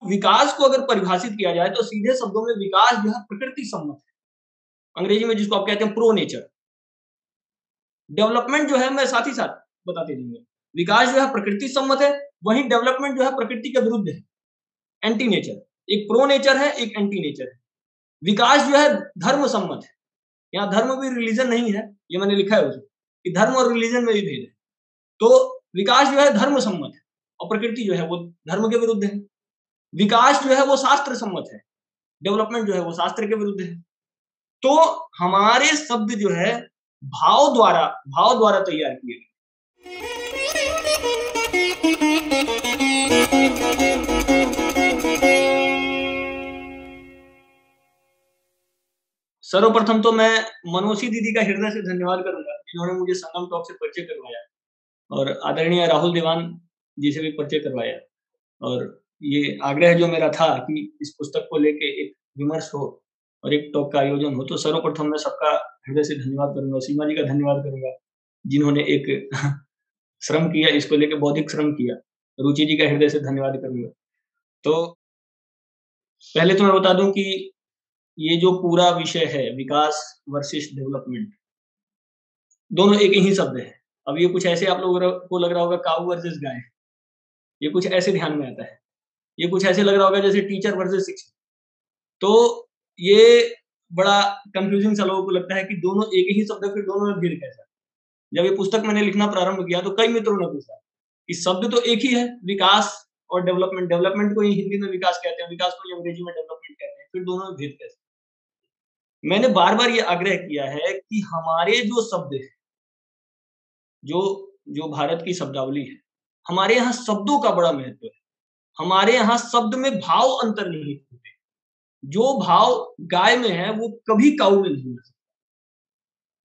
विकास को अगर परिभाषित किया जाए तो सीधे शब्दों में विकास जो है प्रकृति सम्मत है। अंग्रेजी में जिसको आप कहते हैं प्रो नेचर। डेवलपमेंट जो है मैं साथ ही साथ बताते जाऊंगा। विकास जो है प्रकृति सम्मत है, वहीं डेवलपमेंट जो है प्रकृति के विरुद्ध है, एंटी नेचर। एक प्रो नेचर है, एक एंटी नेचर है। विकास जो है धर्म सम्मत है। यहाँ धर्म भी रिलीजन नहीं है, ये मैंने लिखा है उसमें कि धर्म और रिलीजन में भी भेद है। तो विकास जो है धर्म सम्मत है और प्रकृति जो है वो धर्म के विरुद्ध है। विकास जो है वो शास्त्र सम्मत है, डेवलपमेंट जो है वो शास्त्र के विरुद्ध है। तो हमारे शब्द जो है भाव द्वारा तैयार किए गए। सर्वप्रथम तो मैं मनोसी दीदी का हृदय से धन्यवाद करूंगा जिन्होंने मुझे संगम टॉक से परिचय करवाया, और आदरणीय राहुल देवान जी से भी परिचय करवाया। और ये आग्रह जो मेरा था कि इस पुस्तक को लेके एक विमर्श हो और एक टॉक का आयोजन हो, तो सर्वप्रथम मैं सबका हृदय से धन्यवाद करूंगा। सीमा जी का धन्यवाद करूंगा जिन्होंने एक श्रम किया, इसको लेके बौद्धिक श्रम किया। रुचि जी का हृदय से धन्यवाद करूंगा। तो पहले तो मैं बता दूं कि ये जो पूरा विषय है विकास वर्सेस डेवलपमेंट, दोनों एक ही शब्द है। अब ये कुछ ऐसे आप लोगों को लग रहा होगा काऊ वर्सेस गाय, ये कुछ ऐसे ध्यान में आता है। ये कुछ ऐसे लग रहा होगा जैसे टीचर वर्सेस शिक्षक। तो ये बड़ा कंफ्यूजिंग सा लोगों को लगता है कि दोनों एक ही शब्द है, फिर दोनों में भेद कैसा। जब ये पुस्तक मैंने लिखना प्रारंभ किया तो कई मित्रों ने पूछा कि शब्द तो एक ही है, विकास और डेवलपमेंट। डेवलपमेंट को ही हिंदी में विकास कहते हैं, विकास को ही अंग्रेजी में डेवलपमेंट कहते हैं, फिर दोनों में भेद कैसे। मैंने बार बार ये आग्रह किया है कि हमारे जो शब्द है, जो भारत की शब्दावली है, हमारे यहाँ शब्दों का बड़ा महत्व है। हमारे यहाँ शब्द में भाव अंतर्निहित होते हैं। जो भाव गाय में है वो कभी काऊ में नहीं हो सकता।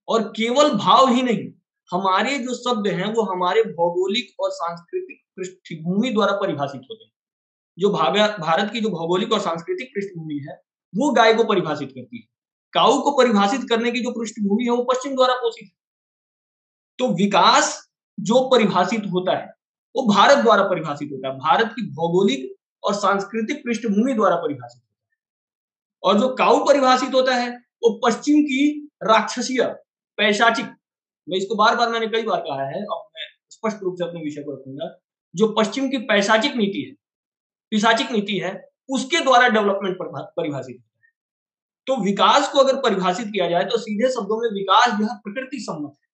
और केवल भाव ही नहीं, हमारे जो शब्द हैं वो हमारे भौगोलिक और सांस्कृतिक पृष्ठभूमि द्वारा परिभाषित होते हैं। जो भारत की जो भौगोलिक और सांस्कृतिक पृष्ठभूमि है वो गाय को परिभाषित करती है। काऊ को परिभाषित करने की जो पृष्ठभूमि है वो पश्चिम द्वारा पोषित है। तो विकास जो परिभाषित होता है वो भारत द्वारा परिभाषित होता है, भारत की भौगोलिक और सांस्कृतिक पृष्ठभूमि द्वारा परिभाषित होता है। और जो काऊ परिभाषित होता है वो पश्चिम की राक्षसीय पैशाचिक, मैं इसको बार बार मैंने कई बार कहा है और मैं स्पष्ट रूप से अपने विषय को रखूंगा, जो पश्चिम की पैशाचिक नीति है, पिशाचिक नीति है, उसके द्वारा डेवलपमेंट परिभाषित होता है। तो विकास को अगर परिभाषित किया जाए तो सीधे शब्दों में विकास जो है प्रकृति सम्मत है,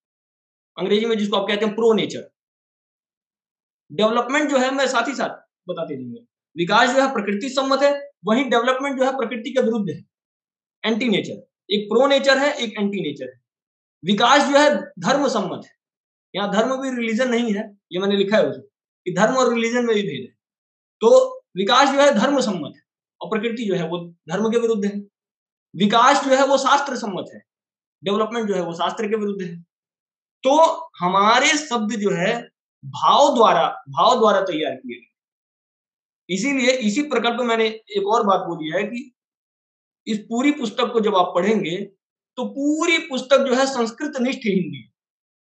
अंग्रेजी में जिसको आप कहते हैं प्रो नेचर। डेवलपमेंट जो है मैं साथ ही साथ बताते जाऊंगा। विकास जो है प्रकृति सम्मत है, वहीं डेवलपमेंट जो है प्रकृति के विरुद्ध है, एंटी नेचर। एक प्रो नेचर है, एक एंटी नेचर है। विकास जो है धर्म सम्मत है। यहाँ धर्म भी रिलीजन नहीं है, ये मैंने लिखा है उसमें कि धर्म और रिलीजन में भी भेद है। तो विकास जो है धर्म सम्मत है और प्रकृति जो है वो धर्म के विरुद्ध है। विकास जो है वो शास्त्र सम्मत है, डेवलपमेंट जो है वो शास्त्र के विरुद्ध है। तो हमारे शब्द जो है भाव द्वारा तैयार किए गए। इसीलिए इसी प्रकल्प में मैंने एक और बात बोली है कि इस पूरी पुस्तक को जब आप पढ़ेंगे तो पूरी पुस्तक जो है संस्कृत निष्ठ हिंदी,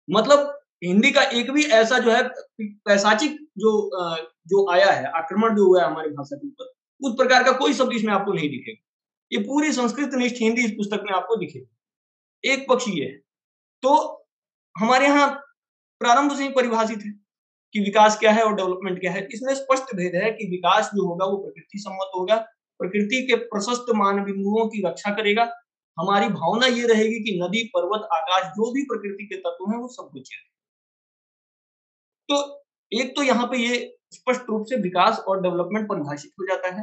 मतलब हिंदी का एक भी ऐसा जो है पैशाचिक जो आया है, आक्रमण जो हुआ है हमारी भाषा के ऊपर, उस प्रकार का कोई शब्द इसमें आपको नहीं दिखेगा। ये पूरी संस्कृत निष्ठ हिंदी इस पुस्तक में आपको दिखेगी। एक पक्ष ये है। तो हमारे यहाँ प्रारंभ से ही परिभाषित है कि विकास क्या है और डेवलपमेंट क्या है। इसमें स्पष्ट भेद है कि विकास जो होगा वो प्रकृति सम्मत होगा, प्रकृति के प्रशस्त मान बिंदुओं की रक्षा करेगा। हमारी भावना ये रहेगी कि नदी, पर्वत, आकाश, जो भी प्रकृति के तत्व हैं वो सब कुछ है। तो एक तो यहाँ पे ये स्पष्ट रूप से विकास और डेवलपमेंट परिभाषित हो जाता है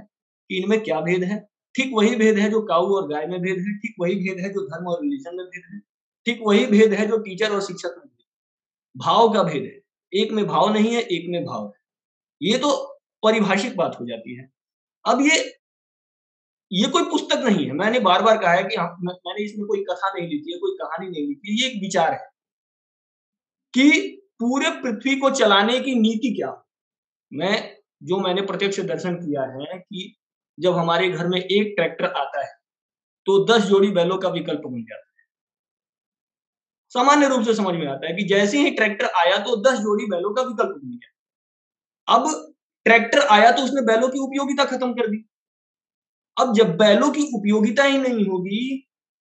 कि इनमें क्या भेद है। ठीक वही भेद है जो काऊ और गाय में भेद है, ठीक वही भेद है जो धर्म और रिलीजन में भेद है, ठीक वही भेद है जो टीचर और शिक्षक में भेद है। भाव का भेद है, एक में भाव नहीं है, एक में भाव है। ये तो परिभाषिक बात हो जाती है। अब ये कोई पुस्तक नहीं है। मैंने बार बार कहा है कि मैंने इसमें कोई कथा नहीं लिखी है, कोई कहानी नहीं लिखी है। ये एक विचार है कि पूरे पृथ्वी को चलाने की नीति क्या। मैंने प्रत्यक्ष दर्शन किया है कि जब हमारे घर में एक ट्रैक्टर आता है तो 10 जोड़ी बैलों का विकल्प बन जाता है। सामान्य रूप से समझ में आता है कि जैसे ही ट्रैक्टर आया तो 10 जोड़ी बैलों का विकल्प बन गया। अब ट्रैक्टर आया तो उसने बैलों की उपयोगिता खत्म कर दी। अब जब बैलों की उपयोगिता ही नहीं होगी,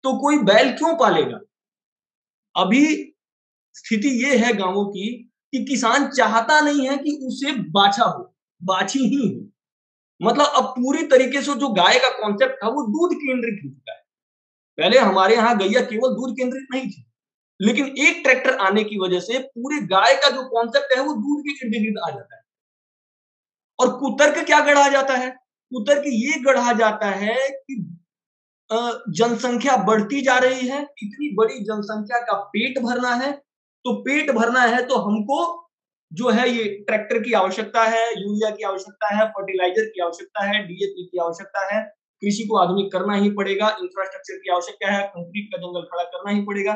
तो कोई बैल क्यों पालेगा? अभी स्थिति ये है गाँवों की कि किसान चाहता नहीं है कि उसे बाछा हो, बाछी ही हो। मतलब अब पूरी तरीके से जो गाय का कॉन्सेप्ट था वो दूध केंद्रित हो चुका है। पहले हमारे यहाँ गैया केवल दूध केंद्रित नहीं थी, लेकिन एक ट्रैक्टर आने की वजह से पूरे गाय का जो कॉन्सेप्ट है वो दूध के इर्द-गिर्द आ जाता है। और कुतर्क क्या गढ़ा जाता है? कुतर्क ये गढ़ा जाता है कि जनसंख्या बढ़ती जा रही है, इतनी बड़ी जनसंख्या का पेट भरना है, तो पेट भरना है तो हमको जो है ये ट्रैक्टर की आवश्यकता है, यूरिया की आवश्यकता है, फर्टिलाइजर की आवश्यकता है, डीएपी की आवश्यकता है, कृषि को आधुनिक करना ही पड़ेगा, इंफ्रास्ट्रक्चर की आवश्यकता है, कंक्रीट का जंगल खड़ा करना ही पड़ेगा।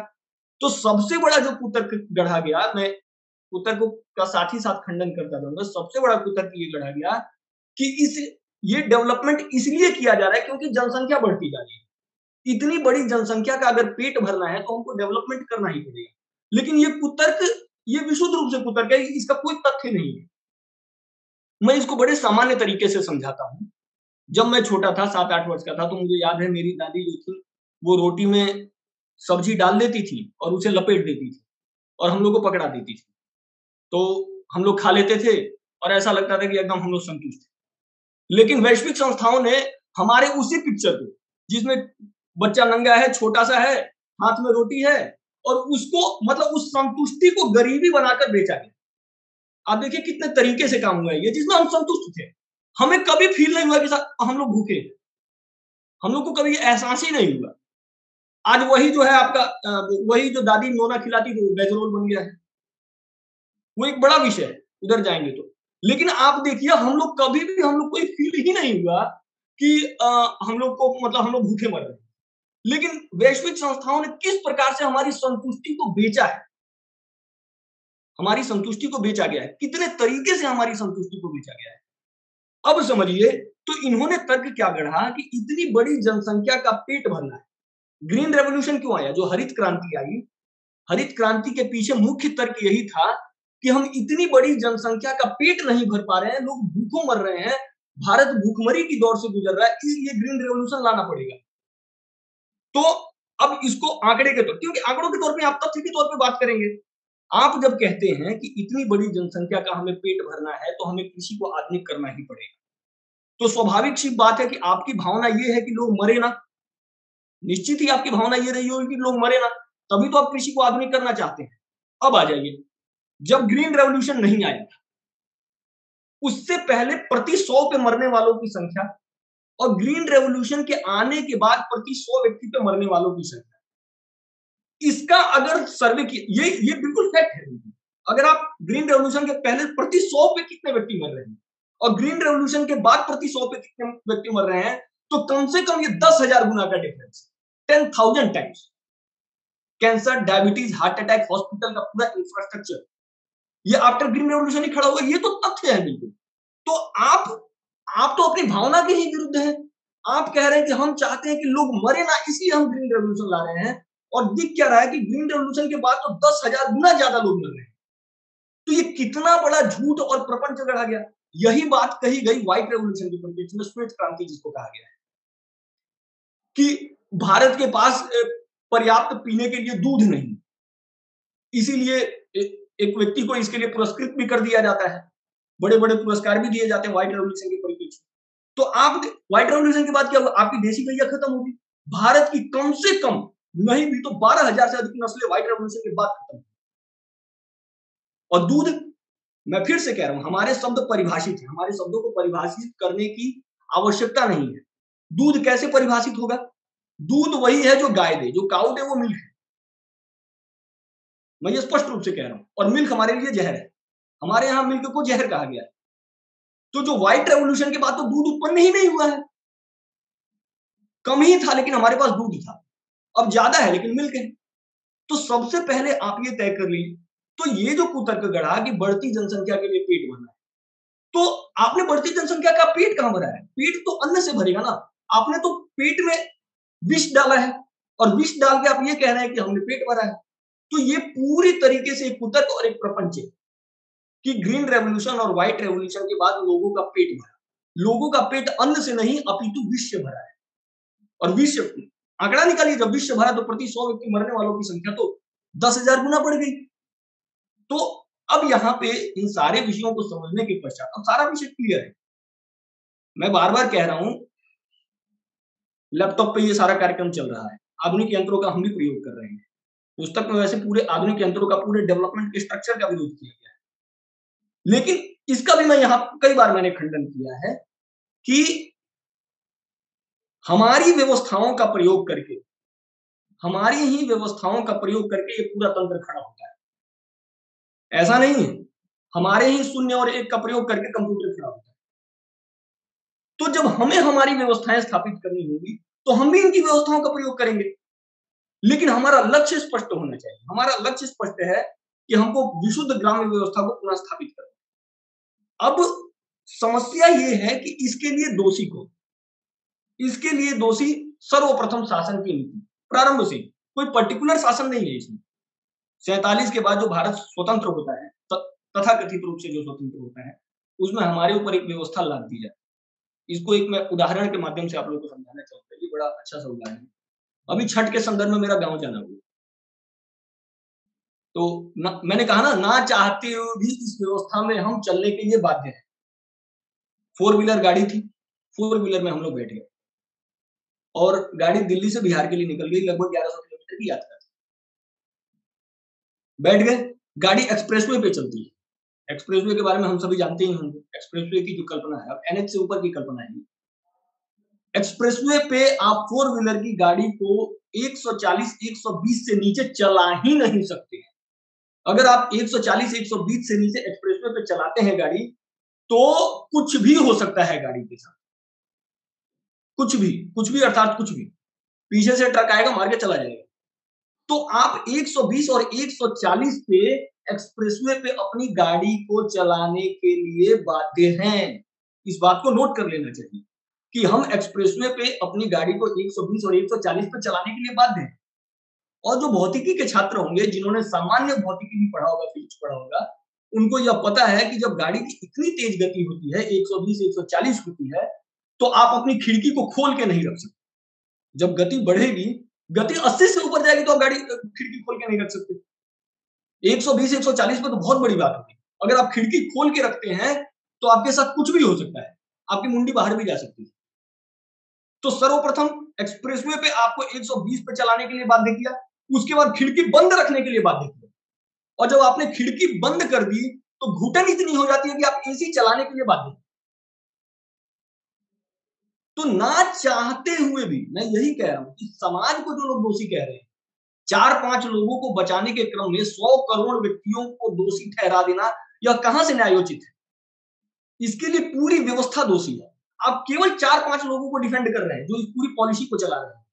तो सबसे बड़ा जो कुतर्क गढ़ा गया, मैं कुतर्क का साथ ही साथ खंडन करता जाऊंगा, सबसे बड़ा कुतर्क ये गढ़ा गया कि ये डेवलपमेंट इसलिए किया जा रहा है क्योंकि जनसंख्या बढ़ती जा रही है। इतनी बड़ी जनसंख्या का अगर पेट भरना है तो हमको डेवलपमेंट करना ही पड़ेगा। लेकिन ये कुतर्क, ये विशुद्ध रूप से कुतर्क है, इसका कोई तथ्य नहीं है। मैं इसको बड़े सामान्य तरीके से समझाता हूँ। जब मैं छोटा था, 7-8 वर्ष का था, तो मुझे याद है मेरी दादी जो थी, वो रोटी में सब्जी डाल देती थी और उसे लपेट देती थी और हम लोग को पकड़ा देती थी। तो हम लोग खा लेते थे और ऐसा लगता था कि एकदम हम लोग संतुष्ट थे। लेकिन वैश्विक संस्थाओं ने हमारे उसी पिक्चर को, जिसमें बच्चा नंगा है, छोटा-सा है, हाथ में रोटी है और उसको मतलब उस संतुष्टि को गरीबी बनाकर बेचा गया। आप देखिए कितने तरीके से काम हुआ है ये, जिसमें हम संतुष्ट थे। हमें कभी फील नहीं हुआ कि हम लोग भूखे हैं। हम लोग को कभी एहसास ही नहीं हुआ। आज वही जो है आपका वही जो दादी नोना खिलाती थी, वो वेज रोल बन गया है। वो एक बड़ा विषय है, उधर जाएँगे तो। लेकिन आप देखिए हम लोग कभी भी, हम लोग को ये फील ही नहीं हुआ कि हम लोग को मतलब हम लोग भूखे मर रहे हैं। लेकिन वैश्विक संस्थाओं ने किस प्रकार से हमारी संतुष्टि को बेचा है, हमारी संतुष्टि को बेचा गया है, कितने तरीके से हमारी संतुष्टि को बेचा गया है। अब समझिए, तो इन्होंने तर्क क्या गढ़ा कि इतनी बड़ी जनसंख्या का पेट भरना है। ग्रीन रेवोल्यूशन क्यों आया? जो हरित क्रांति आई, हरित क्रांति के पीछे मुख्य तर्क यही था कि हम इतनी बड़ी जनसंख्या का पेट नहीं भर पा रहे हैं, लोग भूखों मर रहे हैं, भारत भूखमरी की दौर से गुजर रहा है, इसलिए ग्रीन रेवोल्यूशन लाना पड़ेगा। तो अब इसको आंकड़े के तौर, क्योंकि आंकड़ों के तौर पे आप तथ्य के तौर पे बात करेंगे। आप जब कहते हैं कि इतनी बड़ी जनसंख्या का हमें पेट भरना है, तो हमें कृषि को आधुनिक करना ही पड़ेगा। तो स्वाभाविक सी बात है कि आपकी भावना ये है कि लोग मरे ना। निश्चित ही आपकी भावना ये रही होगी कि लोग मरे ना, तभी तो आप कृषि को आधुनिक करना चाहते हैं। अब आ जाइए, जब ग्रीन रेवोल्यूशन नहीं आया था, उससे पहले प्रति 100 पे मरने वालों की संख्या और ग्रीन रेवोल्यूशन के आने के बाद प्रति 100 व्यक्ति पे मरने वालों की संख्या, इसका अगर सर्वे किया, ये बिल्कुल फैक्ट है। अगर आप ग्रीन रेवोल्यूशन के पहले प्रति 100 पे कितने व्यक्ति मर रहे हैं और ग्रीन रेवोल्यूशन के बाद प्रति 100 पे कितने व्यक्ति मर रहे हैं, तो कम से कम ये 10,000 गुना का difference, 10,000 times. Cancer, diabetes, heart attack, hospital का पूरा इंफ्रास्ट्रक्चर, ये आफ्टर ग्रीन रेवोल्यूशन ही खड़ा हुआ, ये तो तथ्य है बिल्कुल। तो आप तो अपनी भावना के ही विरुद्ध हैं। आप कह रहे हैं कि हम चाहते हैं कि लोग मरे ना, इसलिए हम ग्रीन रेवोल्यूशन ला रहे हैं, और दिख क्या रहा है कि ग्रीन रेवोल्यूशन के बाद तो 10,000 गुना ज्यादा लोग मर रहे हैं। तो ये कितना बड़ा झूठ और प्रपंच गढ़ा गया। यही बात कही गई व्हाइट रेवोल्यूशन के परिप्रेक्ष्य में, श्वेत क्रांति जिसको कहा गया है, कि भारत के पास पर्याप्त पीने के लिए दूध नहीं, इसीलिए एक व्यक्ति को इसके लिए पुरस्कृत भी कर दिया जाता है, बड़े-बड़े पुरस्कार भी दिए जाते हैं व्हाइट रेवोल्यूशन के परिप्रेक्ष्य में। तो आप व्हाइट रेवोल्यूशन के बाद क्या हुआ? आपकी देसी गैया खत्म होगी। भारत की कम से कम नहीं भी तो 12,000 से अधिक नस्लें व्हाइट रेवोल्यूशन के बाद खत्म। और दूध, मैं फिर से कह रहा हूं, हमारे शब्द परिभाषित है, हमारे शब्दों को परिभाषित करने की आवश्यकता नहीं है। दूध कैसे परिभाषित होगा? दूध वही है जो गाय दे, जो काऊ दे वो मिल्क है। मैं ये स्पष्ट रूप से कह रहा हूं, और मिल्क हमारे लिए जहर है। हमारे यहां मिल्क को जहर कहा गया है। तो जो व्हाइट रेवोल्यूशन के बाद तो दूध उत्पन्न ही नहीं हुआ है, कम ही था लेकिन हमारे पास दूध था। अब ज्यादा है लेकिन मिल्क है। तो सबसे पहले आप ये तय कर लीजिए, तो ये जो कुतर्क गढ़ा कि बढ़ती जनसंख्या के लिए पेट भरना है, तो आपने बढ़ती जनसंख्या का पेट कहां भरा है? पेट तो अन्न से भरेगा ना। आपने तो पेट में विष डाला है, और विष डाल के आप ये कह रहे हैं कि हमने पेट भरा है। तो ये पूरी तरीके से एक कुतर्क और एक प्रपंच है कि ग्रीन रेवोल्यूशन और व्हाइट रेवोल्यूशन के बाद लोगों का पेट भरा। लोगों का पेट अन्न से नहीं अपितु विष से भरा है। और विष आंकड़ा निकालिए, जब विष से भरा तो प्रति 100 व्यक्ति मरने वालों की संख्या तो 10,000 गुना बढ़ गई। तो अब यहाँ पे इन सारे विषयों को समझने के पश्चात अब सारा विषय क्लियर है। मैं बार बार कह रहा हूं, लैपटॉप पे ये सारा कार्यक्रम चल रहा है, आधुनिक यंत्रों का हम भी प्रयोग कर रहे हैं। पुस्तक में वैसे पूरे आधुनिक यंत्रों का पूरे डेवलपमेंट के स्ट्रक्चर का विरोध किया गया है, लेकिन इसका भी मैं यहाँ कई बार मैंने खंडन किया है कि हमारी व्यवस्थाओं का प्रयोग करके, हमारी ही व्यवस्थाओं का प्रयोग करके ये पूरा तंत्र खड़ा होता है। ऐसा नहीं है हमारे ही शून्य और एक का प्रयोग करके कंप्यूटर खड़ा होता है। तो जब हमें हमारी व्यवस्थाएं स्थापित करनी होगी तो हम भी इनकी व्यवस्थाओं का प्रयोग करेंगे, लेकिन हमारा लक्ष्य स्पष्ट होना चाहिए। हमारा लक्ष्य स्पष्ट है कि हमको विशुद्ध ग्राम्य व्यवस्था को पुनः स्थापित करना। अब समस्या ये है कि इसके लिए दोषी कौन? इसके लिए दोषी सर्वप्रथम शासन की नीति, प्रारंभ से कोई पर्टिकुलर शासन नहीं है इसमें। 47 के बाद जो भारत स्वतंत्र होता है, तथाकथित रूप से जो स्वतंत्र होता है, उसमें हमारे ऊपर एक व्यवस्था लाद दी जाती है। इसको एक मैं उदाहरण के माध्यम से आप लोगों को समझाना चाहूंगा। ये बड़ा अच्छा सा उदाहरण है। अभी छठ के संदर्भ में मेरा गांव जाना हुआ, तो मैंने कहा ना चाहते हुए भी इस व्यवस्था में हम चलने के लिए बाध्य हैं। 4 व्हीलर गाड़ी थी, 4 व्हीलर में हम लोग बैठ गए और गाड़ी दिल्ली से बिहार के लिए निकल गई। लगभग 1100 किलोमीटर की यात्रा थी। बैठ गए, गाड़ी एक्सप्रेसवे पे चलती है। एक्सप्रेसवे के बारे में हम सभी जानते ही होंगे। एक्सप्रेसवे की जो कल्पना है, अब एनएच से ऊपर की कल्पना है। एक्सप्रेसवे पे आप 4 व्हीलर की गाड़ी को 140 120 से नीचे चला ही नहीं सकते हैं। अगर आप 140 120 से नीचे एक्सप्रेसवे पे चलाते हैं गाड़ी, तो कुछ भी हो सकता है गाड़ी के साथ। कुछ भी अर्थात कुछ भी। पीछे से ट्रक आएगा, मार के चला जाएगा। तो आप 120 और 140 पे एक्सप्रेसवे पे अपनी गाड़ी को चलाने के लिए बाध्य हैं। इस बात को नोट कर लेना चाहिए कि हम एक्सप्रेसवे पे अपनी गाड़ी को 120 और 140 पे चलाने के लिए बाध्य हैं। और जो भौतिकी के छात्र होंगे, जिन्होंने सामान्य भौतिकी भी पढ़ा होगा, फिजिक्स पढ़ा होगा, उनको यह पता है कि जब गाड़ी की इतनी तेज गति होती है, 120 140 होती है, तो आप अपनी खिड़की को खोल के नहीं रख सकते। जब गति बढ़ेगी, गति 80 से ऊपर जाएगी तो आप गाड़ी खिड़की खोल के नहीं रख सकते। 120 140 पे तो बहुत बड़ी बात होगी। अगर आप खिड़की खोल के रखते हैं तो आपके साथ कुछ भी हो सकता है, आपकी मुंडी बाहर भी जा सकती है। तो सर्वप्रथम एक्सप्रेसवे पे आपको 120 पे चलाने के लिए बाध्य किया, उसके बाद खिड़की बंद रखने के लिए बाध्य किया, और जब आपने खिड़की बंद कर दी तो घुटन इतनी हो जाती है कि आप एसी चलाने के लिए बाध्य। तो ना चाहते हुए भी मैं यही कह रहा हूं कि समाज को जो लोग दोषी कह रहे हैं, 4-5 लोगों को बचाने के क्रम में 100 करोड़ व्यक्तियों को दोषी ठहरा देना, यह कहां से न्यायोचित है? इसके लिए पूरी व्यवस्था दोषी है। आप केवल 4-5 लोगों को डिफेंड कर रहे हैं जो इस पूरी पॉलिसी को चला रहे हैं।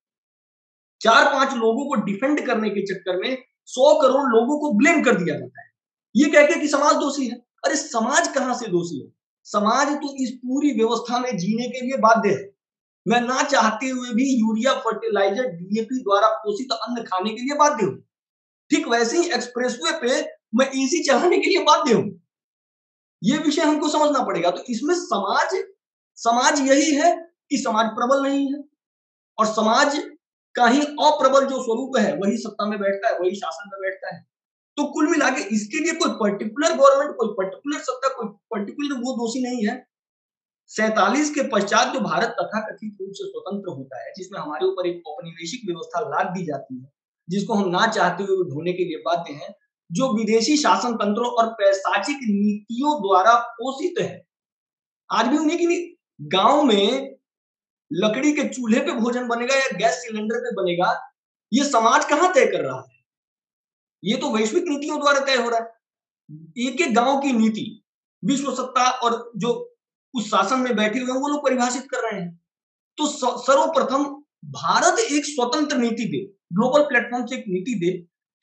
4-5 लोगों को डिफेंड करने के चक्कर में 100 करोड़ लोगों को ब्लेम कर दिया जाता है, ये कह के कि समाज दोषी है। अरे समाज कहां से दोषी है? समाज तो इस पूरी व्यवस्था में जीने के लिए बाध्य है। मैं ना चाहते हुए भी यूरिया, फर्टिलाइजर, डीएपी द्वारा पोषित अन्न खाने के लिए बाध्य हूं। ठीक वैसे ही एक्सप्रेसवे पे मैं एसी चलाने के लिए बाध्य हूं। ये विषय हमको समझना पड़ेगा। तो इसमें समाज यही है कि समाज प्रबल नहीं है, और समाज का ही अप्रबल जो स्वरूप है वही सत्ता में बैठता है, वही शासन में बैठता है। तो कुल मिला के इसके लिए कोई पर्टिकुलर गवर्नमेंट, कोई पर्टिकुलर सत्ता, कोई पर्टिकुलर वो दोषी नहीं है। 47 के पश्चात जो भारत तथाकथित रूप से स्वतंत्र होता है, जिसमें हमारे ऊपर एक औपनिवेशिक व्यवस्था लाद दी जाती है, जिसको हम ना चाहते हुए ढोने के लिए बाध्य हैं, जो विदेशी शासन तंत्रों और पैशाचिक नीतियों द्वारा पोषित है। आज भी उन्हीं की गांव में लकड़ी के चूल्हे पे भोजन बनेगा या गैस सिलेंडर पे बनेगा, ये समाज कहां तय कर रहा है? ये तो वैश्विक नीतियों द्वारा तय हो रहा है। एक एक गांव की नीति विश्व सत्ता और जो उस शासन में बैठे हुए हैं वो लोग परिभाषित कर रहे हैं। तो सर्वप्रथम भारत एक स्वतंत्र नीति दे, ग्लोबल प्लेटफॉर्म से एक नीति दे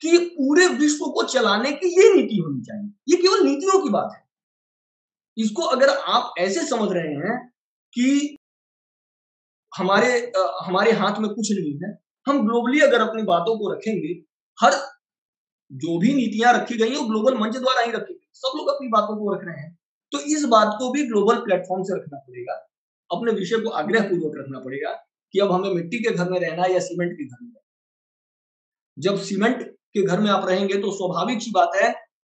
कि पूरे विश्व को चलाने की ये नीति होनी चाहिए। ये केवल नीतियों की बात है। इसको अगर आप ऐसे समझ रहे हैं कि हमारे हाथ में कुछ नहीं है, हम ग्लोबली अगर अपनी बातों को रखेंगे, हर जो भी नीतियां रखी गई है वो ग्लोबल मंच द्वारा ही रखी गई। सब लोग अपनी बातों को रख रहे हैं, तो इस बात को भी ग्लोबल प्लेटफॉर्म से रखना पड़ेगा, अपने विषय को आग्रह पूर्वक रखना पड़ेगा कि अब हमें मिट्टी के घर में रहना है या सीमेंट के घर में। जब सीमेंट के घर में आप रहेंगे तो स्वाभाविक सी बात है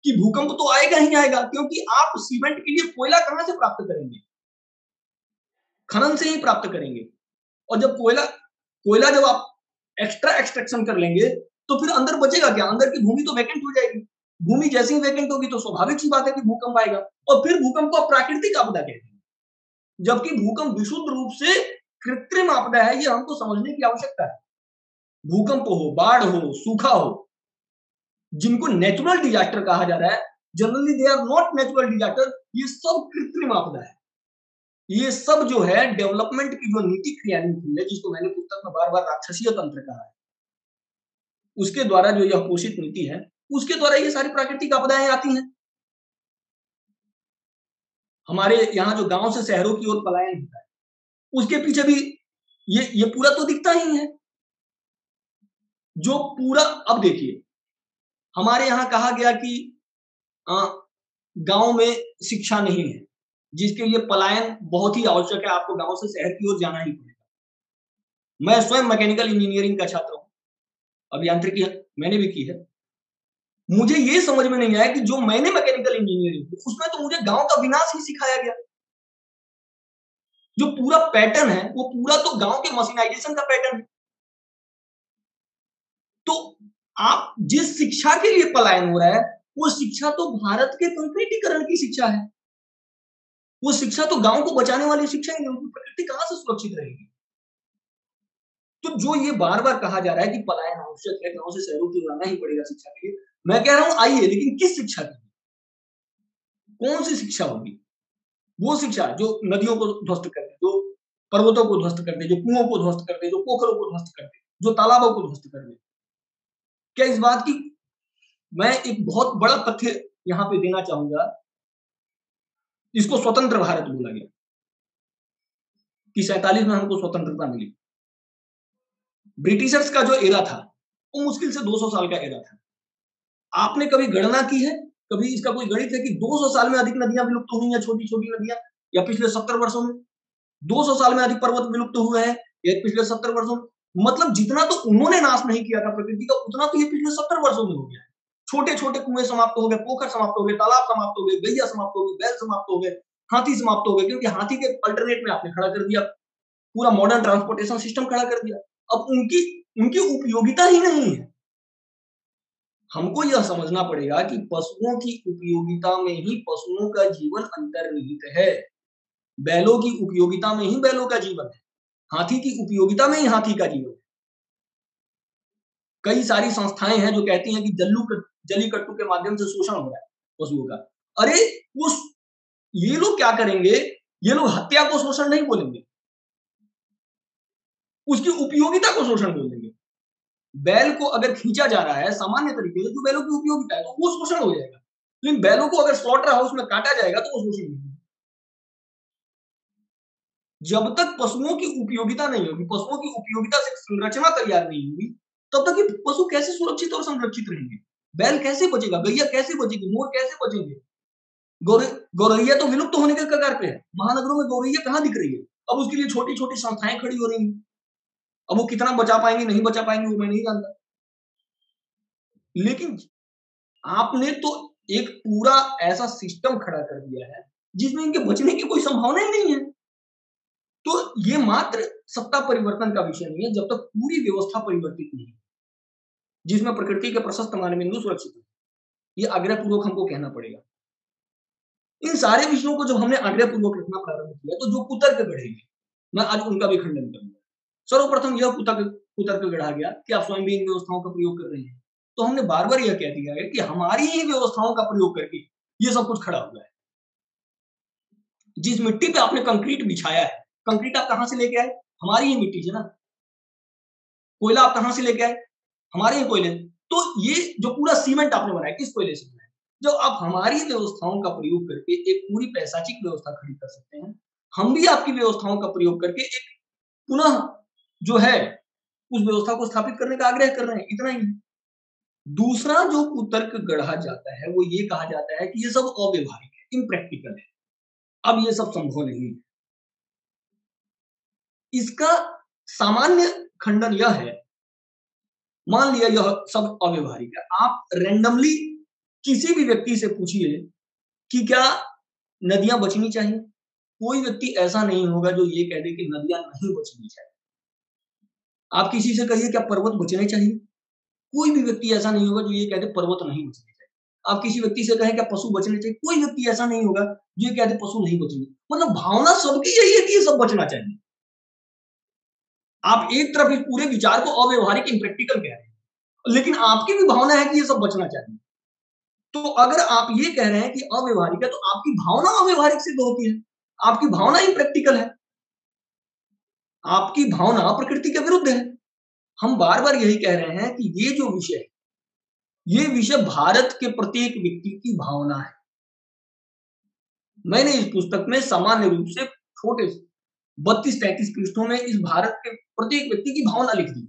कि भूकंप तो आएगा ही आएगा, क्योंकि आप सीमेंट के लिए कोयला कहां से प्राप्त करेंगे? खनन से ही प्राप्त करेंगे। और जब कोयला कोयला जब आप एक्स्ट्रा एक्सट्रैक्शन कर लेंगे तो फिर अंदर बचेगा क्या? अंदर की भूमि तो वैकेंट हो जाएगी। भूमि जैसे ही वैकेंट होगी तो स्वाभाविक सी बात है कि भूकंप आएगा, और फिर भूकंप को प्राकृतिक आपदा कहते हैं, जबकि भूकंप विशुद्ध रूप से कृत्रिम आपदा है। ये हमको समझने की आवश्यकता है। भूकंप हो, बाढ़ हो, सूखा हो, जिनको नेचुरल डिजास्टर कहा जा रहा है, generally they are not natural disaster, ये सब कृत्रिम आपदा है। ये सब जो है डेवलपमेंट की जो नीति क्रियान्वित है, जिसको मैंने पुस्तक में बार-बार राक्षसीय तंत्र कहा है, उसके द्वारा जो यह पोषित नीति है, उसके द्वारा ये सारी प्राकृतिक आपदाएं आती हैं। हमारे यहाँ जो गांव से शहरों की ओर पलायन होता है, उसके पीछे भी ये पूरा तो दिखता ही है। जो पूरा, अब देखिए, हमारे यहाँ कहा गया कि गांव में शिक्षा नहीं है, जिसके लिए पलायन बहुत ही आवश्यक है, आपको गांव से शहर की ओर जाना ही पड़ेगा। मैं स्वयं मैकेनिकल इंजीनियरिंग का छात्र हूं, अभियांत्रिकी मैंने भी की है। मुझे ये समझ में नहीं आया कि जो मैंने मैकेनिकल इंजीनियरिंग की, उसमें तो मुझे गांव का विनाश ही सिखाया गया। जो पूरा पैटर्न है वो पूरा तो गांव के मशीनाइजेशन का पैटर्न है। तो आप जिस शिक्षा के लिए पलायन हो रहा है, वो शिक्षा तो भारत के कंक्रीटीकरण की शिक्षा है। वो शिक्षा तो गांव को बचाने वाली शिक्षा ही नहीं, प्रकृति कहां से सुरक्षित रहेगी? तो जो ये बार-बार कहा जा रहा है कि पलायन आवश्यक है, गांव से शहरों की ओर आना ही पड़ेगा शिक्षा के लिए, मैं कह रहा हूं आइए, लेकिन किस शिक्षा के लिए? कौन सी शिक्षा होगी? वो शिक्षा जो नदियों को ध्वस्त कर दे, जो पर्वतों को ध्वस्त कर दे, जो कुओं को ध्वस्त कर दे, जो पोखरों को ध्वस्त कर दे, जो तालाबों को ध्वस्त कर दे। क्या इस बात की मैं एक बहुत बड़ा तथ्य यहाँ पे देना चाहूंगा। इसको स्वतंत्र भारत बोला गया कि 47 में हमको स्वतंत्रता मिली। ब्रिटिशर्स का जो एरा था वो मुश्किल से 200 साल का एरा था। आपने कभी गणना की है, कभी इसका कोई गणित है कि 200 साल में अधिक नदियां विलुप्त हुई हैं, छोटी-छोटी नदियां, या पिछले 70 वर्षों में 200 साल में अधिक पर्वत विलुप्त हुए हैं ये पिछले 70 वर्षों में? मतलब जितना तो उन्होंने नाश नहीं किया था प्रकृति का, उतना तो ये पिछले 70 वर्षों में हो गया है। छोटे-छोटे कुएं समाप्त हो गए, पोखर समाप्त हो गए, तालाब समाप्त हो गए, गैया समाप्त हो गई, बैल समाप्त हो गए, हाथी समाप्त हो गए, क्योंकि हाथी के अल्टरनेट में आपने खड़ा कर दिया, पूरा मॉडर्न ट्रांसपोर्टेशन सिस्टम खड़ा कर दिया। अब उनकी उनकी उपयोगिता ही नहीं है। हमको यह समझना पड़ेगा कि पशुओं की उपयोगिता में ही पशुओं का जीवन अंतर्निहित है। बैलों की उपयोगिता में ही बैलों का जीवन है। हाथी की उपयोगिता में ही हाथी का जीवन है। कई सारी संस्थाएं हैं जो कहती हैं कि जलीकट्टू के माध्यम से शोषण हो रहा है पशुओं का। अरे वो ये लोग क्या करेंगे? ये लोग हत्या को शोषण नहीं बोलेंगे, उसकी उपयोगिता को शोषण बोल देंगे। बैल को अगर खींचा जा रहा है सामान्य तरीके से, जो बैलों की उपयोगिता है, तो वो शोषण हो जाएगा। लेकिन बैलों को अगर स्लॉटर हाउस में काटा जाएगा तो वो शोषण नहीं होगा। जब तक पशुओं की उपयोगिता नहीं होगी, पशुओं की उपयोगिता से संरचना तैयार नहीं होगी, तब तक ये पशु कैसे सुरक्षित और संरक्षित रहेंगे? बैल कैसे बचेगा? गैया कैसे बचेगी? मोर कैसे बचेंगे? गौरैया तो विलुप्त होने के कगार पे है। महानगरों में गौरैया कहाँ दिख रही है? अब उसके लिए छोटी-छोटी संस्थाएं खड़ी हो रही हैं। अब वो कितना बचा पाएंगे, नहीं बचा पाएंगे, वो मैं नहीं जानता। लेकिन आपने तो एक पूरा ऐसा सिस्टम खड़ा कर दिया है जिसमें इनके बचने की कोई संभावना ही नहीं है। तो ये मात्र सत्ता परिवर्तन का विषय नहीं है जब तक पूरी व्यवस्था परिवर्तित नहीं है, जिसमें प्रकृति के प्रशस्त मानबिंदु सुरक्षित है। ये आग्रहपूर्वक हमको कहना पड़ेगा। इन सारे विषयों को जब हमने आग्रहपूर्वक रखना प्रारंभ किया, तो जो कुतर्क गढ़ेंगे, मैं आज उनका भी खंडन करूंगा। सर्वप्रथम यह कुतर्क गढ़ा गया कि आप स्वयं भी इन व्यवस्थाओं का प्रयोग कर रहे हैं। तो हमने बार-बार यह कह दिया है कि हमारी ही व्यवस्थाओं का प्रयोग करके ये सब कुछ खड़ा हुआ है। जिस मिट्टी पे आपने कंक्रीट बिछाया है, कंक्रीट आप कहां से लेके आए? हमारी ही मिट्टी से ना। कोयला आप कहां से लेके आए? हमारे ही कोयले। तो ये जो पूरा सीमेंट आपने बनाया, किस कोयले से बनाया? जब आप हमारी व्यवस्थाओं का प्रयोग करके एक पूरी पैशाचिक व्यवस्था खड़ी कर सकते हैं, हम भी आपकी व्यवस्थाओं का प्रयोग करके एक पुनः जो है उस व्यवस्था को स्थापित करने का आग्रह कर रहे हैं, इतना ही। दूसरा जो कुतर्क गढ़ा जाता है वो ये कहा जाता है कि ये सब अव्यवहारिक है, इम्प्रैक्टिकल है, अब ये सब संभव नहीं है। इसका सामान्य खंडन यह है, मान लिया यह सब अव्यवहारिक है, आप रैंडमली किसी भी व्यक्ति से पूछिए कि क्या नदियां बचनी चाहिए, कोई व्यक्ति ऐसा नहीं होगा जो ये कह दे कि नदियां नहीं बचनी चाहिए। आप किसी से कहिए क्या पर्वत बचने चाहिए, कोई भी व्यक्ति ऐसा नहीं होगा जो ये कह दे पर्वत नहीं बचने चाहिए। आप किसी व्यक्ति से कहें क्या पशु बचने चाहिए, कोई व्यक्ति ऐसा नहीं होगा जो ये कह दे पशु नहीं बचने। मतलब भावना सबकी यही है कि ये सब बचना चाहिए। आप एक तरफ इस पूरे विचार को अव्यवहारिक, इम्प्रैक्टिकल कह रहे हैं, लेकिन आपकी भी भावना है कि ये सब बचना चाहिए। तो अगर आप ये कह रहे हैं कि अव्यवहारिक है, तो आपकी भावना अव्यवहारिक सिद्ध होती है। आपकी भावना इम्प्रैक्टिकल है। आपकी भावना प्रकृति के विरुद्ध है। हम बार-बार यही कह रहे हैं कि ये जो विषय है, ये विषय भारत के प्रत्येक व्यक्ति की भावना है। मैंने इस पुस्तक में सामान्य रूप से छोटे 32-33 पृष्ठों में इस भारत के प्रत्येक व्यक्ति की भावना लिख दी।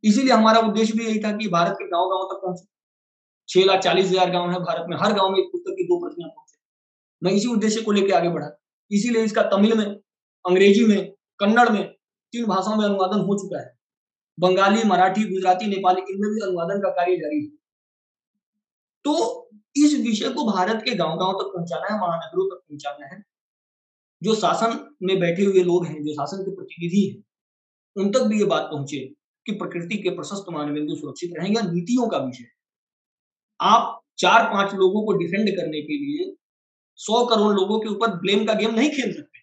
इसीलिए हमारा उद्देश्य भी यही था कि भारत के गाँव-गाँव तक पहुँचे। 6,40,000 गाँव है भारत में, हर गाँव में इस पुस्तक की 2 प्रतियाँ पहुँचे। मैं इसी उद्देश्य को लेके आगे बढ़ा। इसीलिए इसका तमिल में, अंग्रेजी में, कन्नड़ में 3 भाषाओं में अनुवादन हो चुका है। बंगाली, मराठी, गुजराती, नेपाली इनमें भी अनुवादन का कार्य जारी है। तो इस विषय को भारत के गाँव-गाँव तक पहुँचाना है, महानगरों तक पहुँचाना है। जो शासन में बैठे हुए लोग हैं, जो शासन के प्रतिनिधि हैं, उन तक भी ये बात पहुँचे कि प्रकृति के प्रशस्त मानदंड सुरक्षित रहें, या नीतियों का विषय। आप 4-5 लोगों को डिफेंड करने के लिए 100 करोड़ लोगों के ऊपर ब्लेम का गेम नहीं खेल सकते।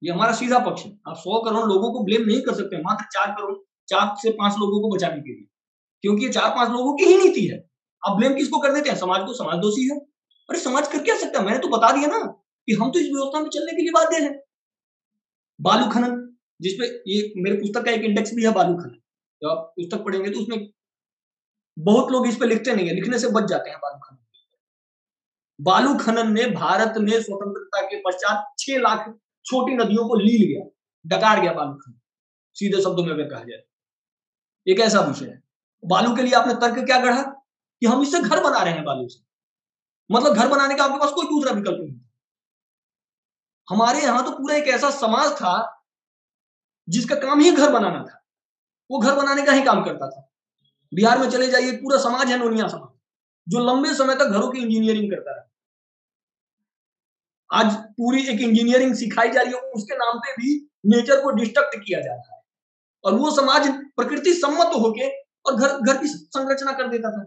ये हमारा सीधा पक्ष है। आप 100 करोड़ लोगों को ब्लेम नहीं कर सकते मात्र 4 से 5 लोगों को बचाने के लिए, क्योंकि ये 4-5 लोगों की ही नीति है। आप ब्लेम किसको कर देते हैं? समाज को। समाज दोषी है। अरे समाज कर क्या सकता है? मैंने तो बता दिया ना कि हम तो इस व्यवस्था में चलने के लिए बाध्य हैं। बालू खनन, जिसपे ये मेरे पुस्तक का एक इंडेक्स भी है, बालू खनन। जब आप पुस्तक पढ़ेंगे तो उसमें बहुत लोग इस पे लिखते नहीं है, लिखने से बच जाते हैं बालू खनन। बालू खनन ने भारत में स्वतंत्रता के पश्चात 6 लाख छोटी नदियों को लील गया, डकार गया बालू खनन, सीधे शब्दों में अगर कहा जाए। एक ऐसा विषय है। बालू के लिए आपने तर्क क्या गढ़ा कि हम इससे घर बना रहे हैं बालू से। मतलब घर बनाने का आपके पास कोई दूसरा विकल्प नहीं। हमारे यहां तो पूरा एक ऐसा समाज था जिसका काम ही घर बनाना था। वो घर बनाने का ही काम करता था। बिहार में चले जाइए, पूरा समाज है नोनिया समाज, जो लंबे समय तक घरों की इंजीनियरिंग करता रहा। आज पूरी एक इंजीनियरिंग सिखाई जा रही है, उसके नाम पे भी नेचर को डिस्ट्रक्ट किया जा रहा है, और वो समाज प्रकृति सम्मत होके और घर की संरचना कर देता था।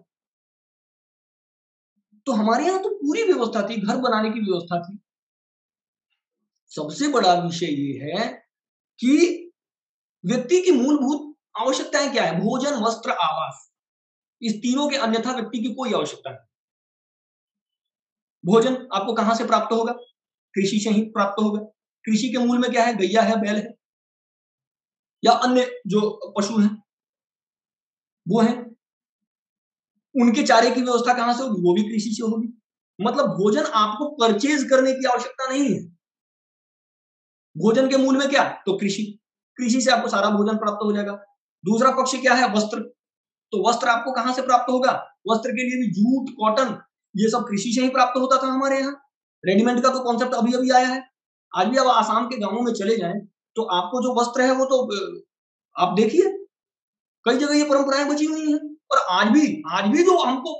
तो हमारे यहाँ तो पूरी व्यवस्था थी, घर बनाने की व्यवस्था थी। सबसे बड़ा विषय ये है कि व्यक्ति की मूलभूत आवश्यकताएं क्या है? भोजन, वस्त्र, आवास। इस तीनों के अन्यथा व्यक्ति की कोई आवश्यकता नहीं। भोजन आपको कहां से प्राप्त होगा? कृषि से ही प्राप्त होगा। कृषि के मूल में क्या है? गैया है, बैल है, या अन्य जो पशु हैं वो हैं। उनके चारे की व्यवस्था कहां से होगी? वो भी कृषि से होगी। मतलब भोजन आपको परचेज करने की आवश्यकता नहीं है। भोजन के मूल में क्या? तो कृषि। कृषि से आपको सारा भोजन प्राप्त हो जाएगा। दूसरा पक्ष क्या है? वस्त्र। तो वस्त्र आपको कहां से प्राप्त होगा? वस्त्र के लिए भी जूट, कॉटन, ये सब कृषि से ही प्राप्त होता था हमारे यहाँ। रेडीमेड का तो कॉन्सेप्ट अभी अभी आया है। आज भी आप आसाम के गांवों में चले जाएं तो आपको जो वस्त्र है वो तो आप देखिए, कई जगह ये परंपराएं बची हुई हैं। और आज भी जो हमको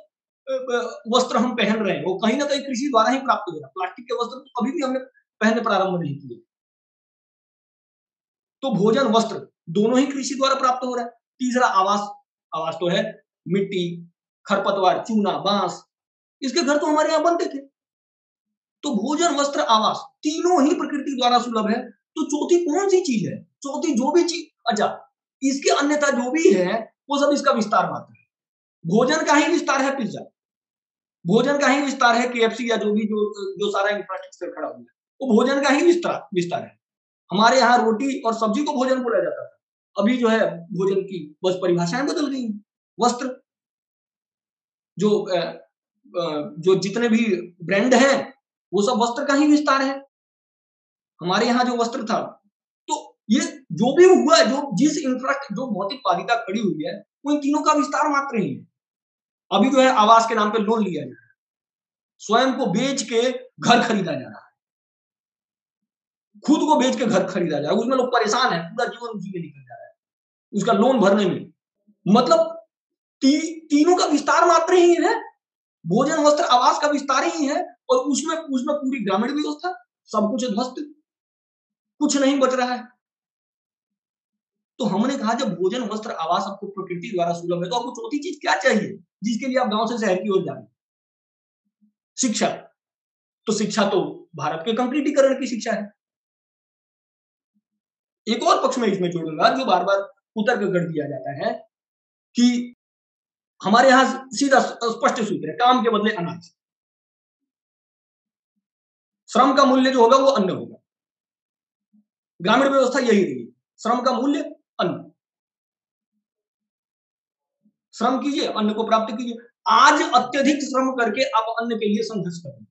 वस्त्र हम पहन रहे हैं वो कहीं ना कहीं कृषि द्वारा ही प्राप्त हो रहा है। प्लास्टिक के वस्त्र तो कभी भी हमने पहनने प्रारंभ नहीं किए। तो भोजन, वस्त्र दोनों ही कृषि द्वारा प्राप्त हो रहा है। तीसरा आवास। आवास तो है मिट्टी, खरपतवार, चूना, बांस, इसके घर तो हमारे यहाँ बनते थे। तो भोजन, वस्त्र, आवास तीनों ही प्रकृति द्वारा सुलभ है। तो चौथी कौन सी चीज है? चौथी जो भी चीज, अच्छा, इसके अन्यथा जो भी है वो सब इसका विस्तार मात्र है। भोजन का ही विस्तार है पिज्जा, भोजन का ही विस्तार है केएफसी, या जो भी जो सारा इंफ्रास्ट्रक्चर खड़ा हुआ है वो भोजन का ही विस्तार है। हमारे यहाँ रोटी और सब्जी को भोजन बोला जाता था। अभी जो है भोजन की बस परिभाषाएं बदल गई। वस्त्र, जो जो जितने भी ब्रांड हैं वो सब वस्त्र का ही विस्तार है। हमारे यहाँ जो वस्त्र था, तो ये जो भी हुआ है, जो जिस इंफ्रास्ट्रक्चर जो भौतिक बाध्यता खड़ी हुई है, वो इन तीनों का विस्तार मात्र ही है। अभी जो है आवास के नाम पे लोन लिया जा रहा है, स्वयं को बेच के घर खरीदा जा रहा है, खुद को बेच के घर खरीदा जा रहा है, उसमें लोग परेशान है, पूरा जीवन उसी में निकल जा रहा है, उसका लोन भरने में। मतलब तीनों का विस्तार मात्र ही है, भोजन वस्त्र आवास का विस्तार ही है, और उसमें उसमें पूरी ग्रामीण व्यवस्था, सब कुछ ध्वस्त, कुछ नहीं बच रहा है। तो हमने कहा जब भोजन वस्त्र आवास आपको प्रकृति द्वारा सुलभ है, तो आपको चौथी चीज क्या चाहिए जिसके लिए आप गांव से शहर की ओर जा रहे हैं? शिक्षा। तो शिक्षा तो भारत के कंक्रीटीकरण की शिक्षा है। एक और पक्ष में इसमें जोड़ूंगा जो बार बार कुतर्क कर दिया जाता है कि हमारे यहां सीधा स्पष्ट सूत्र है, काम के बदले अनाज, श्रम का मूल्य जो होगा वो अन्न होगा। ग्रामीण व्यवस्था यही रही, श्रम का मूल्य अन्न, श्रम कीजिए अन्न को प्राप्त कीजिए। आज अत्यधिक श्रम करके आप अन्न के लिए संघर्ष कर रहे हैं,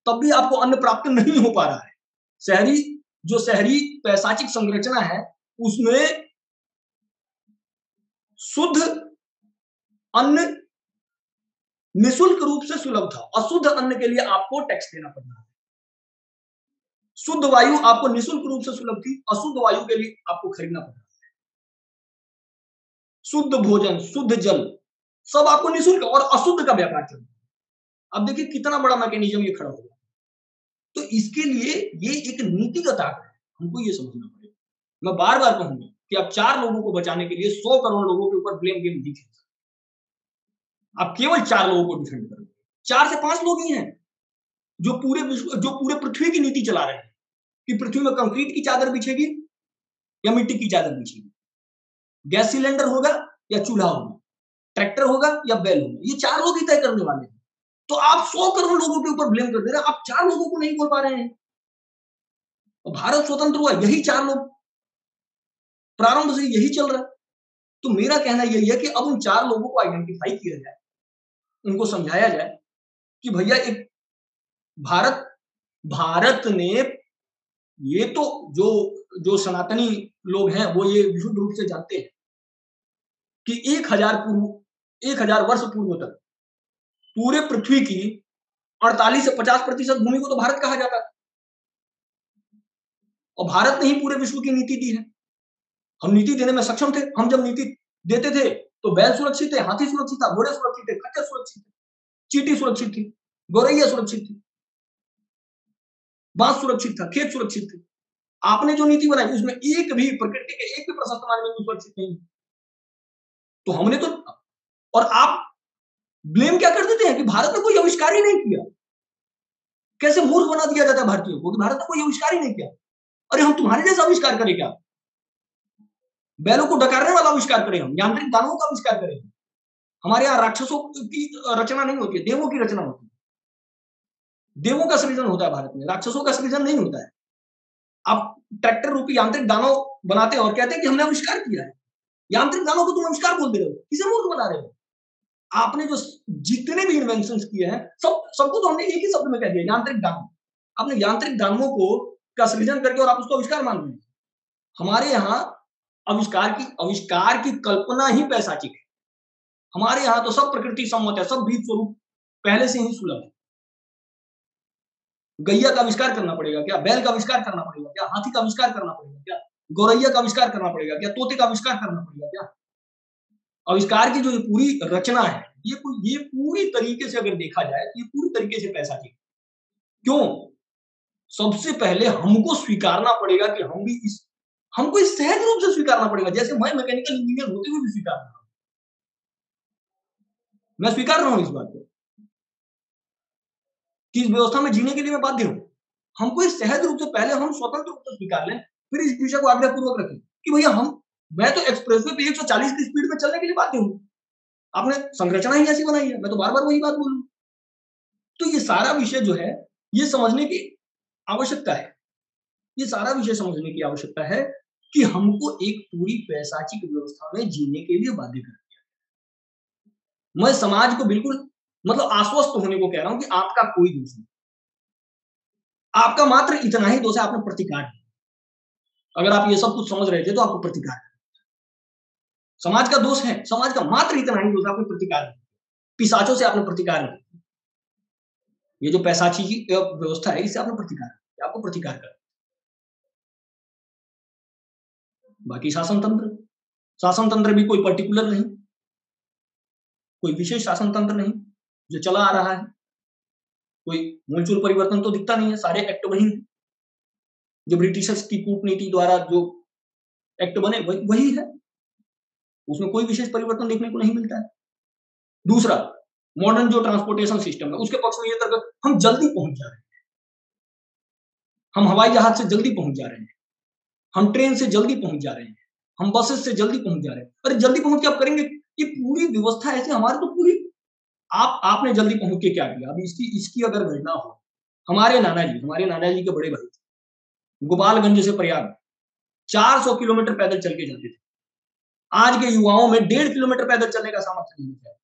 तब भी आपको अन्न प्राप्त नहीं हो पा रहा है। शहरी पैशाचिक संरचना है, उसमें शुद्ध अन्न निःशुल्क रूप से सुलभ था, अशुद्ध अन्न के लिए आपको टैक्स देना पड़ रहा है। शुद्ध वायु आपको निःशुल्क रूप से सुलभ थी, अशुद्ध वायु के लिए आपको खरीदना पड़ रहा है। शुद्ध भोजन, शुद्ध जल, सब आपको निःशुल्क, और अशुद्ध का व्यापार चल रहा है। अब देखिए कितना बड़ा मैकेनिज्म ये खड़ा होगा। तो इसके लिए ये एक नीतिगत आंकड़ा है, हमको ये समझना पड़ेगा। मैं बार बार कहूंगा कि आप 4 लोगों को बचाने के लिए 100 करोड़ लोगों के ऊपर ब्लेम गेम नहीं खेल सकते। आप केवल 4 लोगों को डिफेंड करोगे, 4 से 5 लोग ही हैं जो पूरे पृथ्वी की नीति चला रहे हैं कि पृथ्वी में कंक्रीट की चादर बिछेगी या मिट्टी की चादर बिछेगी, गैस सिलेंडर होगा या चूल्हा होगा, ट्रैक्टर होगा या बैल होगा, ये 4 लोग ही तय करने वाले हैं। तो आप 100 करोड़ लोगों के ऊपर ब्लेम कर दे रहे हैं, आप 4 लोगों को नहीं बोल पा रहे हैं। भारत स्वतंत्र हुआ, यही 4 लोग, प्रारंभ से यही चल रहा है। तो मेरा कहना यही है कि अब उन 4 लोगों को आइडेंटिफाई किया जाए, उनको समझाया जाए कि भैया एक भारत ने, ये तो जो सनातनी लोग हैं वो ये विशुद्ध रूप से जानते हैं कि 1000 वर्ष पूर्व तक पूरे पृथ्वी की 48 से 50% भूमि को तो भारत कहा जाता है, और भारत ने ही पूरे विश्व की नीति दी है। हम नीति देने में सक्षम थे। हम जब नीति देते थे तो बैल सुरक्षित थे, हाथी सुरक्षित था, घोड़े सुरक्षित थे, खच्चर सुरक्षित थे, चींटी सुरक्षित थी, गौरैया सुरक्षित थी, बांस सुरक्षित था, खेत सुरक्षित थे। आपने जो नीति बनाई उसमें एक भी प्रकृति के एक भी प्रशस्त मानव सुरक्षित नहीं। तो हमने तो, और आप ब्लेम क्या कर देते हैं कि भारत ने कोई आविष्कार ही नहीं किया। कैसे मूर्ख बना दिया जाता है भारतीयों को कि भारत ने कोई आविष्कार ही नहीं किया। अरे हम तुम्हारे जैसा आविष्कार करें क्या? बैलों को डकारने वाला आविष्कार करें, हम यांत्रिक दानवों का आविष्कार करें। हमारे यहाँ राक्षसों की रचना नहीं होती है, देवों की रचना होती है। देवों का सृजन होता है भारत में, राक्षसों का सृजन नहीं होता है। आप ट्रैक्टर रूपी यांत्रिक दानव बनाते हैं और कहते हैं कि हमने आविष्कार किया है। यांत्रिक दानव को तुम आविष्कार बोल दे रहे हो, किसे मूर्ख बना रहे हो? आपने जो जितने भी इन्वेंशंस किए हैं सबको तो हमने एक ही शब्द में कह दिया, यांत्रिक दानव। आपने यांत्रिक दानवों को का सृजन करके और आप उसको आविष्कार मान रहे हैं। हमारे यहाँ आविष्कार की कल्पना ही पैशाचिक है। हमारे यहाँ तो सब प्रकृति सम्मत है, सब बीज स्वरूप पहले से ही सुलभ है। गैया का आविष्कार करना पड़ेगा क्या? बैल का आविष्कार करना पड़ेगा क्या? हाथी का आविष्कार करना पड़ेगा क्या? गौरैया का आविष्कार करना पड़ेगा क्या? तोते का आविष्कार करना पड़ेगा क्या? आविष्कार की जो ये पूरी रचना है, ये पूरी तरीके से अगर देखा जाए तो ये पूरी तरीके से पैशाचिक। क्यों? सबसे पहले हमको स्वीकारना पड़ेगा कि हमको इस सहज रूप से स्वीकारना पड़ेगा, जैसे मैं मैकेनिकल इंजीनियर होते हुए भी स्वीकार रहा हूं। मैं स्वीकार रहा हूं इस बात को कि इस व्यवस्था में जीने के लिए मैं बाध्य हूं। हमको इस सहज रूप से पहले हम स्वतंत्र रूप से स्वीकार लें, फिर इस विषय को आग्रहपूर्वक रखें कि भैया मैं तो एक्सप्रेसवे पे 140 की स्पीड में चलने के लिए बाध्य हूं। आपने संरचना ही ऐसी बनाई है, मैं तो बार बार वही बात बोलूं। तो ये सारा विषय जो है ये समझने की आवश्यकता है। ये सारा विषय समझने की आवश्यकता है कि हमको एक पूरी पैशाचिक व्यवस्था में जीने के लिए बाध्य कर दिया। मैं समाज को बिल्कुल मतलब आश्वस्त होने को कह रहा हूं कि आपका कोई दोष नहीं, आपका मात्र इतना ही दोष है, आपने प्रतिकार किया। अगर आप ये सब कुछ समझ रहे थे तो आपको प्रतिकार है। समाज का दोष है, समाज का मात्र इतना ही दोष, आपको प्रतिकार है। पिशाचों से आपने प्रतिकार नहीं, ये जो पैशाची की व्यवस्था है इससे आपने प्रतिकार है, आपको प्रतिकार कर। बाकी शासन तंत्र भी कोई पर्टिकुलर नहीं, कोई विशेष शासन तंत्र नहीं जो चला आ रहा है, कोई मूलचूल परिवर्तन तो दिखता नहीं है, सारे एक्ट वही है जो ब्रिटिशर्स की कूटनीति द्वारा जो एक्ट बने वही है, उसमें कोई विशेष परिवर्तन देखने को नहीं मिलता है। दूसरा, मॉडर्न जो ट्रांसपोर्टेशन सिस्टम है उसके पक्ष में ये तर्क, हम जल्दी पहुंच जा रहे हैं, हम हवाई जहाज से जल्दी पहुंच जा रहे हैं, हम ट्रेन से जल्दी पहुंच जा रहे हैं, हम बसेस से जल्दी पहुंच जा रहे हैं। अरे जल्दी पहुंच के आप करेंगे, ये पूरी व्यवस्था ऐसे हमारी तो पूरी, आपने जल्दी पहुंच के क्या किया? अब इसकी अगर गणना हो, हमारे नाना जी के बड़े भाई गोपालगंज से प्रयाग 400 किलोमीटर पैदल चल के जाते थे। आज के युवाओं में 1.5 किलोमीटर पैदल चलने का सामर्थ्य नहीं है।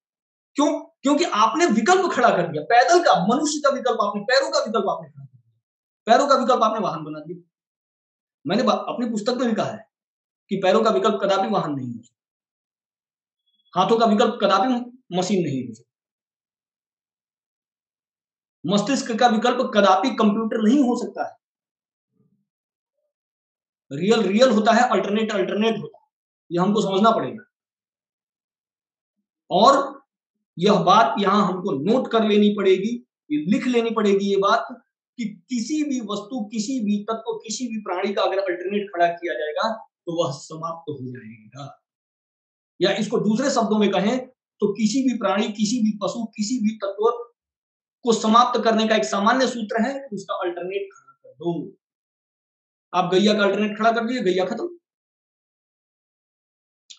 क्यों? क्योंकि आपने विकल्प खड़ा कर दिया, पैदल का, मनुष्य का विकल्प आपने, पैरों का विकल्प आपने खड़ा कर दिया, पैरों का विकल्प आपने वाहन बना दिया। मैंने अपनी पुस्तक में भी कहा है कि पैरों का विकल्प कदापि वाहन नहीं हो सकता, हाथों का विकल्प कदापि मशीन नहीं हो सकता, मस्तिष्क का विकल्प कदापि कंप्यूटर नहीं हो सकता है। रियल होता है, अल्टरनेट होता है, ये हमको समझना पड़ेगा। और यह बात यहां हमको नोट कर लेनी पड़ेगी, ये लिख लेनी पड़ेगी ये बात कि किसी भी वस्तु, किसी भी तत्व, किसी भी प्राणी का अगर अल्टरनेट खड़ा किया जाएगा तो वह समाप्त हो जाएगा। या इसको दूसरे शब्दों में कहें तो किसी भी प्राणी, किसी भी पशु, किसी भी तत्व को समाप्त करने का एक सामान्य सूत्र है, उसका अल्टरनेट खड़ा कर दो। आप गैया का अल्टरनेट खड़ा कर दिए, गैया खत्म।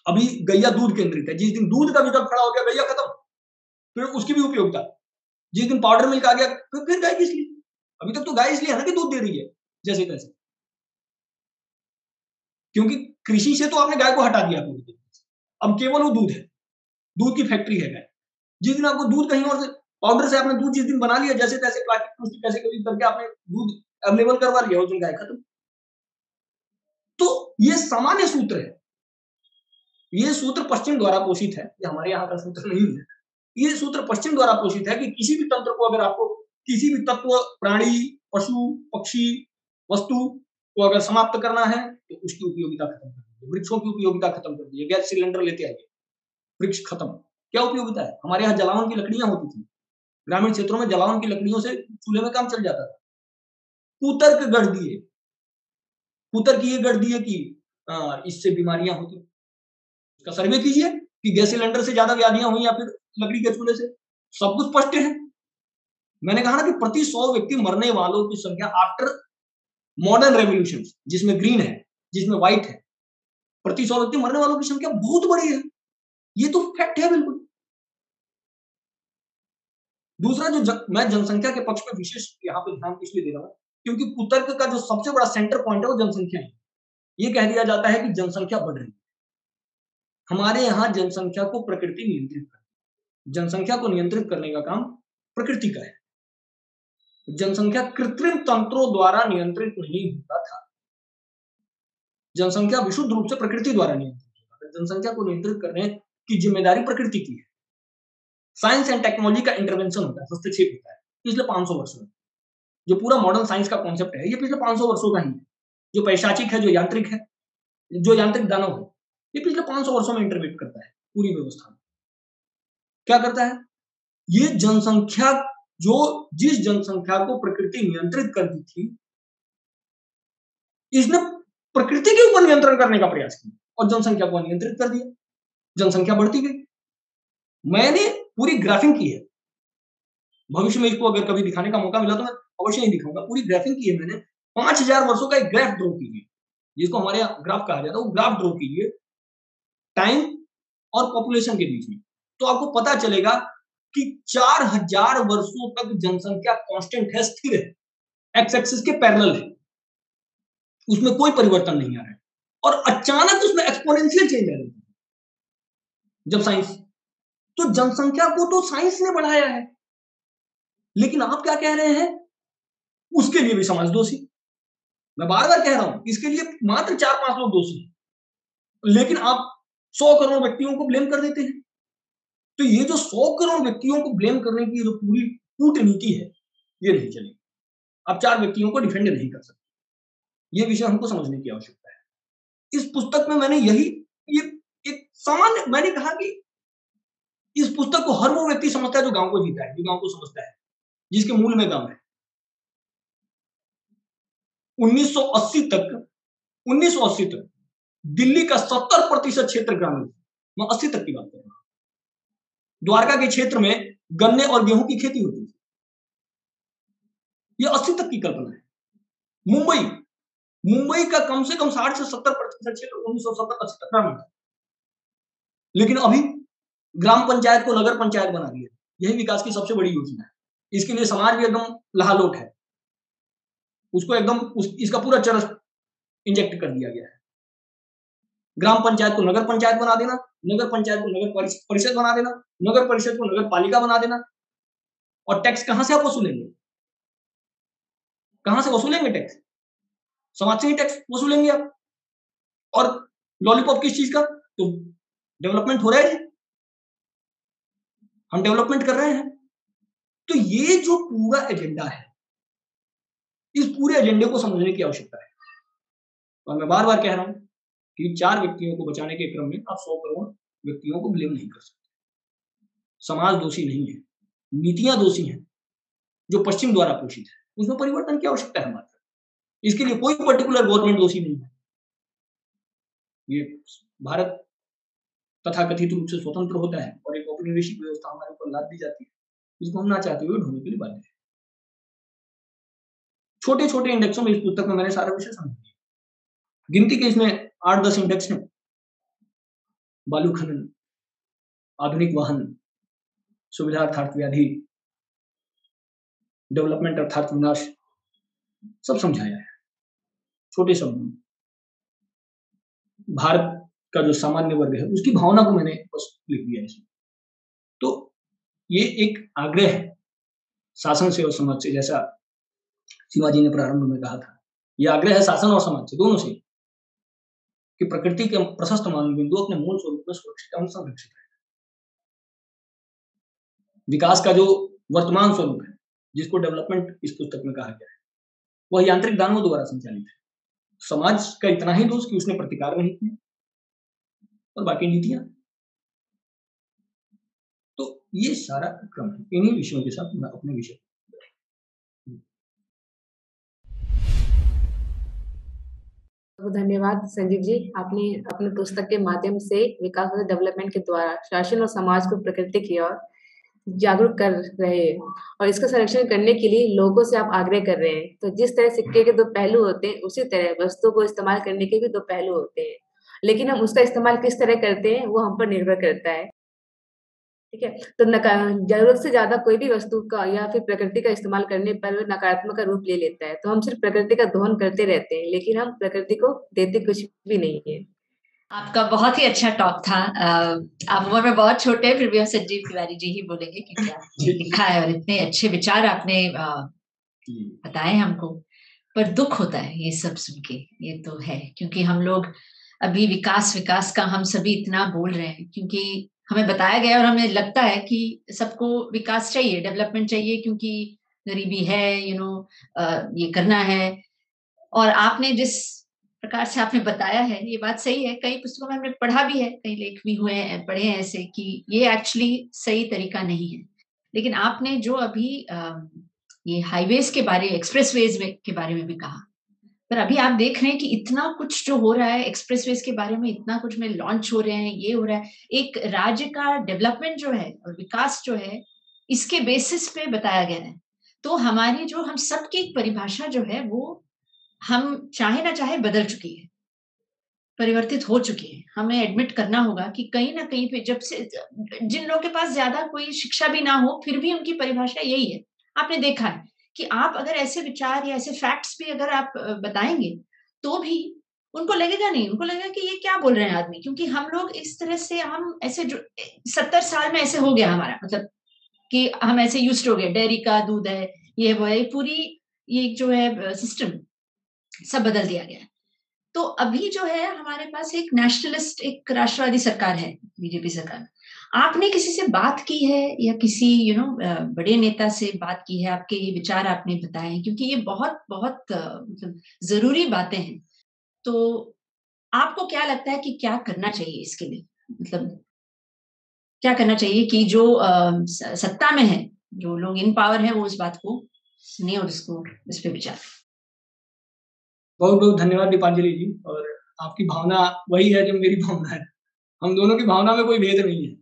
अभी गैया दूध केंद्रित है, जिस दिन दूध का विकल्प खड़ा हो गया गैया खत्म, फिर उसकी भी उपयोगिता। जिस दिन पाउडर मिल्क आ गया फिर गाय किस लिए? अभी तक तो गाय इसलिए है ना कि दूध दे रही है जैसे तैसे, क्योंकि कृषि से तो आपने गाय को हटा दिया पूरी तरीके से, अब केवल वो दूध है, दूध की फैक्ट्री है गाय। जिस दिन आपको दूध कहीं और से, पाउडर से आपने दूध जिस दिन बना लिया, जैसे तैसे प्राकृतिक पुष्टि कैसे कभी करके आपने दूध अवेलेबल करवा लिया, उस दिन गाय खत्म। तो ये सामान्य सूत्र है, ये सूत्र पश्चिम द्वारा पोषित है, ये हमारे यहाँ का सूत्र नहीं है। ये सूत्र पश्चिम द्वारा पोषित है कि किसी भी तंत्र को, अगर आपको किसी भी तत्व, प्राणी, पशु, पक्षी, वस्तु को अगर समाप्त करना है तो उसकी उपयोगिता खत्म कर दीजिए, वृक्षों की उपयोगिता खत्म कर दीजिए, गैस सिलेंडर लेते आइए, वृक्ष खत्म। क्या उपयोगिता है? हमारे यहाँ जलावन की लकड़ियां होती थी, ग्रामीण क्षेत्रों में जलावन की लकड़ियों से चूल्हे में काम चल जाता था। कुतर्क गढ़ दिए, कुतर्क ये गढ़ दिए कि इससे बीमारियां होती, उसका सर्वे कीजिए कि गैस सिलेंडर से ज्यादा व्याधियां हुई या फिर लकड़ी के चूल्हे से, सब कुछ स्पष्ट है। मैंने कहा ना कि प्रति 100 व्यक्ति मरने वालों की संख्या आफ्टर मॉडर्न रेवोल्यूशन, जिसमें ग्रीन है, जिसमें व्हाइट है, प्रति 100 व्यक्ति मरने वालों की संख्या बहुत बड़ी है, ये तो फैक्ट है बिल्कुल। दूसरा, मैं जनसंख्या के पक्ष में विशेष यहाँ पे ध्यान इसलिए दे रहा हूँ क्योंकि कुतर्क का जो सबसे बड़ा सेंटर पॉइंट है वो जनसंख्या है। ये कह दिया जाता है कि जनसंख्या बढ़ रही है, हमारे यहाँ जनसंख्या को प्रकृति नियंत्रित करती है, जनसंख्या को नियंत्रित करने का काम प्रकृति का है। जनसंख्या कृत्रिम तंत्रों द्वारा नियंत्रित नहीं होता था, जनसंख्या विशुद्ध रूप से प्रकृति द्वारा नियंत्रित होता था। जनसंख्या को नियंत्रित करने की जिम्मेदारी प्रकृति की है। साइंस एंड टेक्नोलॉजी का इंटरवेंशन होता है, हस्तक्षेप होता है पिछले 500 वर्षों में। जो पूरा मॉडर्न साइंस का कॉन्सेप्ट है ये पिछले 500 वर्षों का ही है। जो पैशाचिक है, जो यांत्रिक है, जो यांत्रिक दानव है, ये पिछले 500 वर्षों में इंटरवेट करता है पूरी व्यवस्था में। क्या करता है? ये जनसंख्या, जो जिस जनसंख्या को प्रकृति नियंत्रित करती थी, इसने प्रकृति के ऊपर नियंत्रण करने का प्रयास किया और जनसंख्या को नियंत्रित कर दिया, जनसंख्या बढ़ती गई। मैंने पूरी ग्राफिंग की है, भविष्य में इसको अगर कभी दिखाने का मौका मिला तो मैं अवश्य ही दिखाऊंगा। पूरी ग्राफिंग की है मैंने, 5000 वर्षों का एक ग्राफ ड्रॉ कीजिए, जिसको हमारे यहाँ ग्राफ कहा जाता है, वो ग्राफ ड्रॉ कीजिए टाइम और पॉपुलेशन के बीच में, तो आपको पता चलेगा कि 4000 वर्षों तक जनसंख्या कांस्टेंट है, स्थिर है, एक्स एक्सिस के पैरेलल है, उसमें कोई परिवर्तन नहीं आ रहा है। और अचानक उसमें एक्सपोनेंशियल चेंज आ रही है जब साइंस, तो जनसंख्या को तो साइंस ने बढ़ाया है, लेकिन आप क्या कह रहे हैं? उसके लिए भी समाज दोषी। मैं बार-बार कह रहा हूँ, इसके लिए मात्र 4-5 लोग दोषी हैं, लेकिन आप 100 करोड़ व्यक्तियों को ब्लेम कर देते हैं। तो ये जो 100 करोड़ व्यक्तियों को ब्लेम करने की जो पूरी कूटनीति है, ये नहीं चलेगी। आप 4 व्यक्तियों को डिफेंड नहीं कर सकते। ये विषय हमको समझने की आवश्यकता है। इस पुस्तक में मैंने यही ये एक सामान्य मैंने कहा कि इस पुस्तक को हर वो व्यक्ति समझता है जो गाँव को जीता है, जो गाँव को समझता है, जिसके मूल में गाँव है। 1980 तक 1980 तक दिल्ली का 70% क्षेत्र ग्रामीण। मैं 80 तक की बात कर रहा हूँ। द्वारका के क्षेत्र में गन्ने और गेहूं की खेती होती थी। ये 80 तक की कल्पना है। मुंबई का कम से कम 60 से 70% क्षेत्र 1970-80 तक ग्रामीण था। लेकिन अभी ग्राम पंचायत को नगर पंचायत बना दिया। यही विकास की सबसे बड़ी योजना है। इसके लिए समाज भी एकदम लहालोट है। उसको एकदम इसका पूरा चरस इंजेक्ट कर दिया गया है। ग्राम पंचायत को नगर पंचायत बना देना, नगर पंचायत को नगर परिषद बना देना, नगर परिषद को नगर पालिका बना देना। और टैक्स कहां से आप वसूलेंगे? कहां से वसूलेंगे टैक्स? समाज से ही टैक्स वसूलेंगे आप। और लॉलीपॉप किस चीज का? तो डेवलपमेंट हो रहा है जी, हम डेवलपमेंट कर रहे हैं। तो ये जो पूरा एजेंडा है, इस पूरे एजेंडे को समझने की आवश्यकता है। और मैं बार बार कह रहा हूं कि 4 व्यक्तियों को बचाने के क्रम में आप 100 करोड़ व्यक्तियों को ब्लेम नहीं कर सकते। समाज दोषी नहीं है, नीतियां दोषी हैं जो पश्चिम द्वारा पोषित है। उसमें परिवर्तन की आवश्यकता है मात्र। इसके लिए कोई पर्टिकुलर गवर्नमेंट दोषी नहीं है। ये भारत तथाकथित रूप से स्वतंत्र होता है और एक औपनिवेशिक व्यवस्था हमारे ऊपर लाद दी जाती है, जिसको हम ना चाहते हुए ढोने के लिए बाध्य है। छोटे छोटे इंडेक्सों में इस पुस्तक में मैंने सारे विषय समझ दिए। गिनती के इसमें 8-10 इंडेक्स हैं। बालू खनन, आधुनिक वाहन, सुविधा अर्थात व्याधि, डेवलपमेंट अर्थात विनाश, सब समझाया है छोटे शब्दों में। भारत का जो सामान्य वर्ग है उसकी भावना को मैंने बस लिख दिया इसमें। तो ये एक आग्रह है शासन से और समाज से, जैसा शिवाजी ने प्रारंभ में कहा था। ये आग्रह है शासन और समाज से, दोनों से, कि प्रकृति के प्रशस्त मानव बिंदु अपने मूल स्वरूप में सुरक्षित एवं संरक्षित है। विकास का जो वर्तमान स्वरूप है, जिसको डेवलपमेंट इस पुस्तक में कहा गया है, वह यांत्रिक दानवों द्वारा संचालित है। समाज का इतना ही दोष कि उसने प्रतिकार नहीं किया, और बाकी नीतियां। तो ये सारा क्रम है। इन्हीं विषयों के साथ मैं अपने विषय धन्यवाद संजीव जी। आपने अपने पुस्तक के माध्यम से विकास और डेवलपमेंट के द्वारा शासन और समाज को प्रकृति की ओर जागरूक कर रहे हैं और इसका संरक्षण करने के लिए लोगों से आप आग्रह कर रहे हैं। तो जिस तरह सिक्के के 2 पहलू होते हैं, उसी तरह वस्तुओं को इस्तेमाल करने के भी 2 पहलू होते हैं, लेकिन हम उसका इस्तेमाल किस तरह करते हैं वो हम पर निर्भर करता है। ठीक है, तो जरूरत से ज्यादा कोई भी वस्तु का या फिर प्रकृति का इस्तेमाल करने पर नकारात्मक का रूप ले लेता है। तो हम सिर्फ प्रकृति का दोहन करते रहते हैं, लेकिन हम प्रकृति को देते कुछ भी नहीं है। आपका बहुत ही अच्छा टॉक था। आप उम्र में बहुत छोटे हैं, फिर भी हम संजीव तिवारी जी ही बोलेंगे क्योंकि आपने लिखा है और इतने अच्छे विचार आपने बताए हमको। पर दुख होता है ये सब सुन के, ये तो है, क्योंकि हम लोग अभी विकास का हम सभी इतना बोल रहे हैं क्योंकि हमें बताया गया और हमें लगता है कि सबको विकास चाहिए, डेवलपमेंट चाहिए, क्योंकि गरीबी है, ये करना है। और आपने जिस प्रकार से आपने बताया है ये बात सही है। कई पुस्तकों में हमने पढ़ा भी है, कई लेख भी हुए हैं, पढ़े हैं ऐसे कि ये एक्चुअली सही तरीका नहीं है। लेकिन आपने जो अभी ये हाईवेज के बारे, एक्सप्रेसवेज के बारे में भी कहा, पर अभी आप देख रहे हैं कि इतना कुछ जो हो रहा है एक्सप्रेसवेज के बारे में, इतना कुछ में लॉन्च हो रहे हैं, ये हो रहा है। एक राज्य का डेवलपमेंट जो है और विकास जो है, इसके बेसिस पे बताया गया है। तो हमारी जो हम सबकी एक परिभाषा जो है वो हम चाहे ना चाहे बदल चुकी है, परिवर्तित हो चुकी है। हमें एडमिट करना होगा कि कहीं ना कहीं पे जब से जिन लोगों के पास ज्यादा कोई शिक्षा भी ना हो, फिर भी उनकी परिभाषा यही है। आपने देखा है कि आप अगर ऐसे विचार या ऐसे फैक्ट्स भी अगर आप बताएंगे तो भी उनको लगेगा नहीं, उनको लगेगा कि ये क्या बोल रहे हैं आदमी, क्योंकि हम लोग इस तरह से, हम ऐसे 70 साल में ऐसे हो गया हमारा, मतलब कि हम ऐसे यूज्ड हो गए, डेयरी का दूध है, ये वो है, पूरी ये जो है सिस्टम, सब बदल दिया गया है। तो अभी जो है हमारे पास एक नेशनलिस्ट, एक राष्ट्रवादी सरकार है, बीजेपी सरकार। आपने किसी से बात की है या किसी बड़े नेता से बात की है? आपके ये विचार आपने बताए हैं, क्योंकि ये बहुत बहुत मतलब जरूरी बातें हैं। तो आपको क्या लगता है कि क्या करना चाहिए इसके लिए? मतलब क्या करना चाहिए कि जो सत्ता में है, जो लोग इन पावर है, वो इस बात को सुने और इसको इस पे विचार। बहुत बहुत धन्यवाद दीपांजलि जी। और आपकी भावना वही है जो मेरी भावना है। हम दोनों की भावना में कोई भेद नहीं है।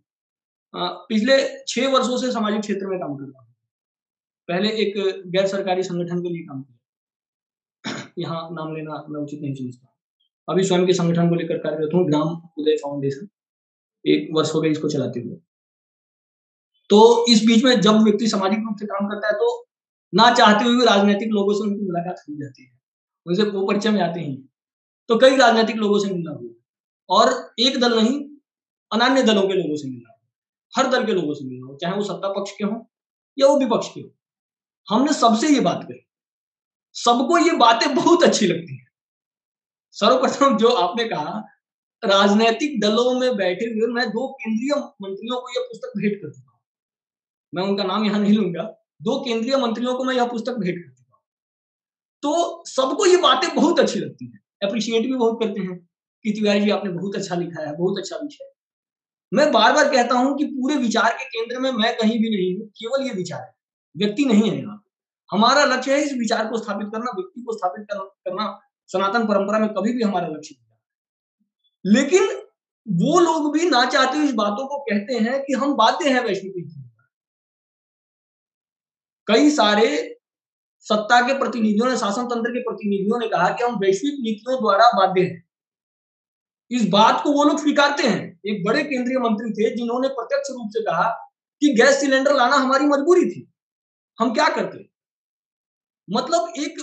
पिछले 6 वर्षों से सामाजिक क्षेत्र में काम कर रहा हूँ। पहले एक गैर सरकारी संगठन के लिए काम किया। यहाँ नाम लेना मैं उचित नहीं समझता। अभी स्वयं के संगठन को लेकर कार्यरत हूँ, ग्राम उदय फाउंडेशन। 1 वर्ष हो गए इसको चलाते हुए। तो इस बीच में जब व्यक्ति सामाजिक रूप से काम करता है तो ना चाहते हुए भी राजनीतिक लोगों से उनकी मुलाकात हो जाती है। उनसे वो परिचय में आते हैं। तो कई राजनीतिक लोगों से मिलना हुआ और एक दल नहीं, अन्य दलों के लोगों से मिलना हुआ। हर दल के लोगों से मिलना हो, चाहे वो सत्ता पक्ष के हों या वो विपक्ष के हों। हमने सबसे ये बात कही। सबको ये बातें बहुत अच्छी लगती हैं। सर्वप्रथम जो आपने कहा, राजनीतिक दलों में बैठे हुए मैं 2 केंद्रीय मंत्रियों को यह पुस्तक भेंट कर चुका हूँ। मैं उनका नाम यहाँ नहीं लूँगा। 2 केंद्रीय मंत्रियों को मैं यह पुस्तक भेंट कर चुका हूँ। तो सबको ये बातें बहुत अच्छी लगती हैं। एप्रिशिएट भी बहुत करते हैं कि तिवारी जी आपने बहुत अच्छा लिखा है, बहुत अच्छा विषय है। मैं बार-बार कहता हूँ कि पूरे विचार के केंद्र में मैं कहीं भी नहीं हूँ, केवल ये विचार है। व्यक्ति नहीं है यहाँ। हमारा लक्ष्य है इस विचार को स्थापित करना, व्यक्ति को स्थापित करना सनातन परंपरा में कभी भी हमारा लक्ष्य नहीं था। लेकिन वो लोग भी ना चाहते हुए इस बातों को कहते हैं कि हम बाध्य हैं वैश्विक नीतियों पर। कई सारे सत्ता के प्रतिनिधियों ने, शासन तंत्र के प्रतिनिधियों ने कहा कि हम वैश्विक नीतियों द्वारा बाध्य हैं। इस बात को वो लोग स्वीकारते हैं। एक बड़े केंद्रीय मंत्री थे जिन्होंने प्रत्यक्ष रूप से कहा कि गैस सिलेंडर लाना हमारी मजबूरी थी, हम क्या करते। मतलब एक,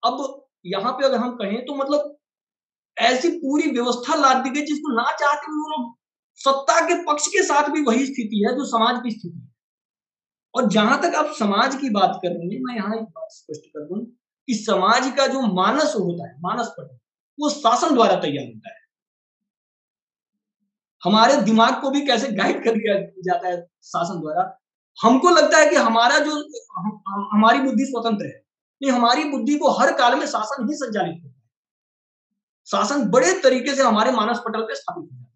अब यहाँ पे अगर हम कहें तो मतलब ऐसी पूरी व्यवस्था ला दी गई जिसको ना चाहते हुए वो लोग, सत्ता के पक्ष के साथ भी वही स्थिति है जो समाज की स्थिति है। और जहां तक आप समाज की बात कर रहे हैं, मैं यहाँ एक बात स्पष्ट कर दूं कि समाज का जो मानस होता है, मानस पटल, वो शासन द्वारा तैयार होता है। हमारे दिमाग को भी कैसे गाइड कर दिया जाता है शासन द्वारा। हमको लगता है कि हमारा जो हमारी बुद्धि स्वतंत्र है, नहीं, हमारी बुद्धि को हर काल में शासन ही संचालित करता है। शासन बड़े तरीके से हमारे मानस पटल पे स्थापित हो जाता है।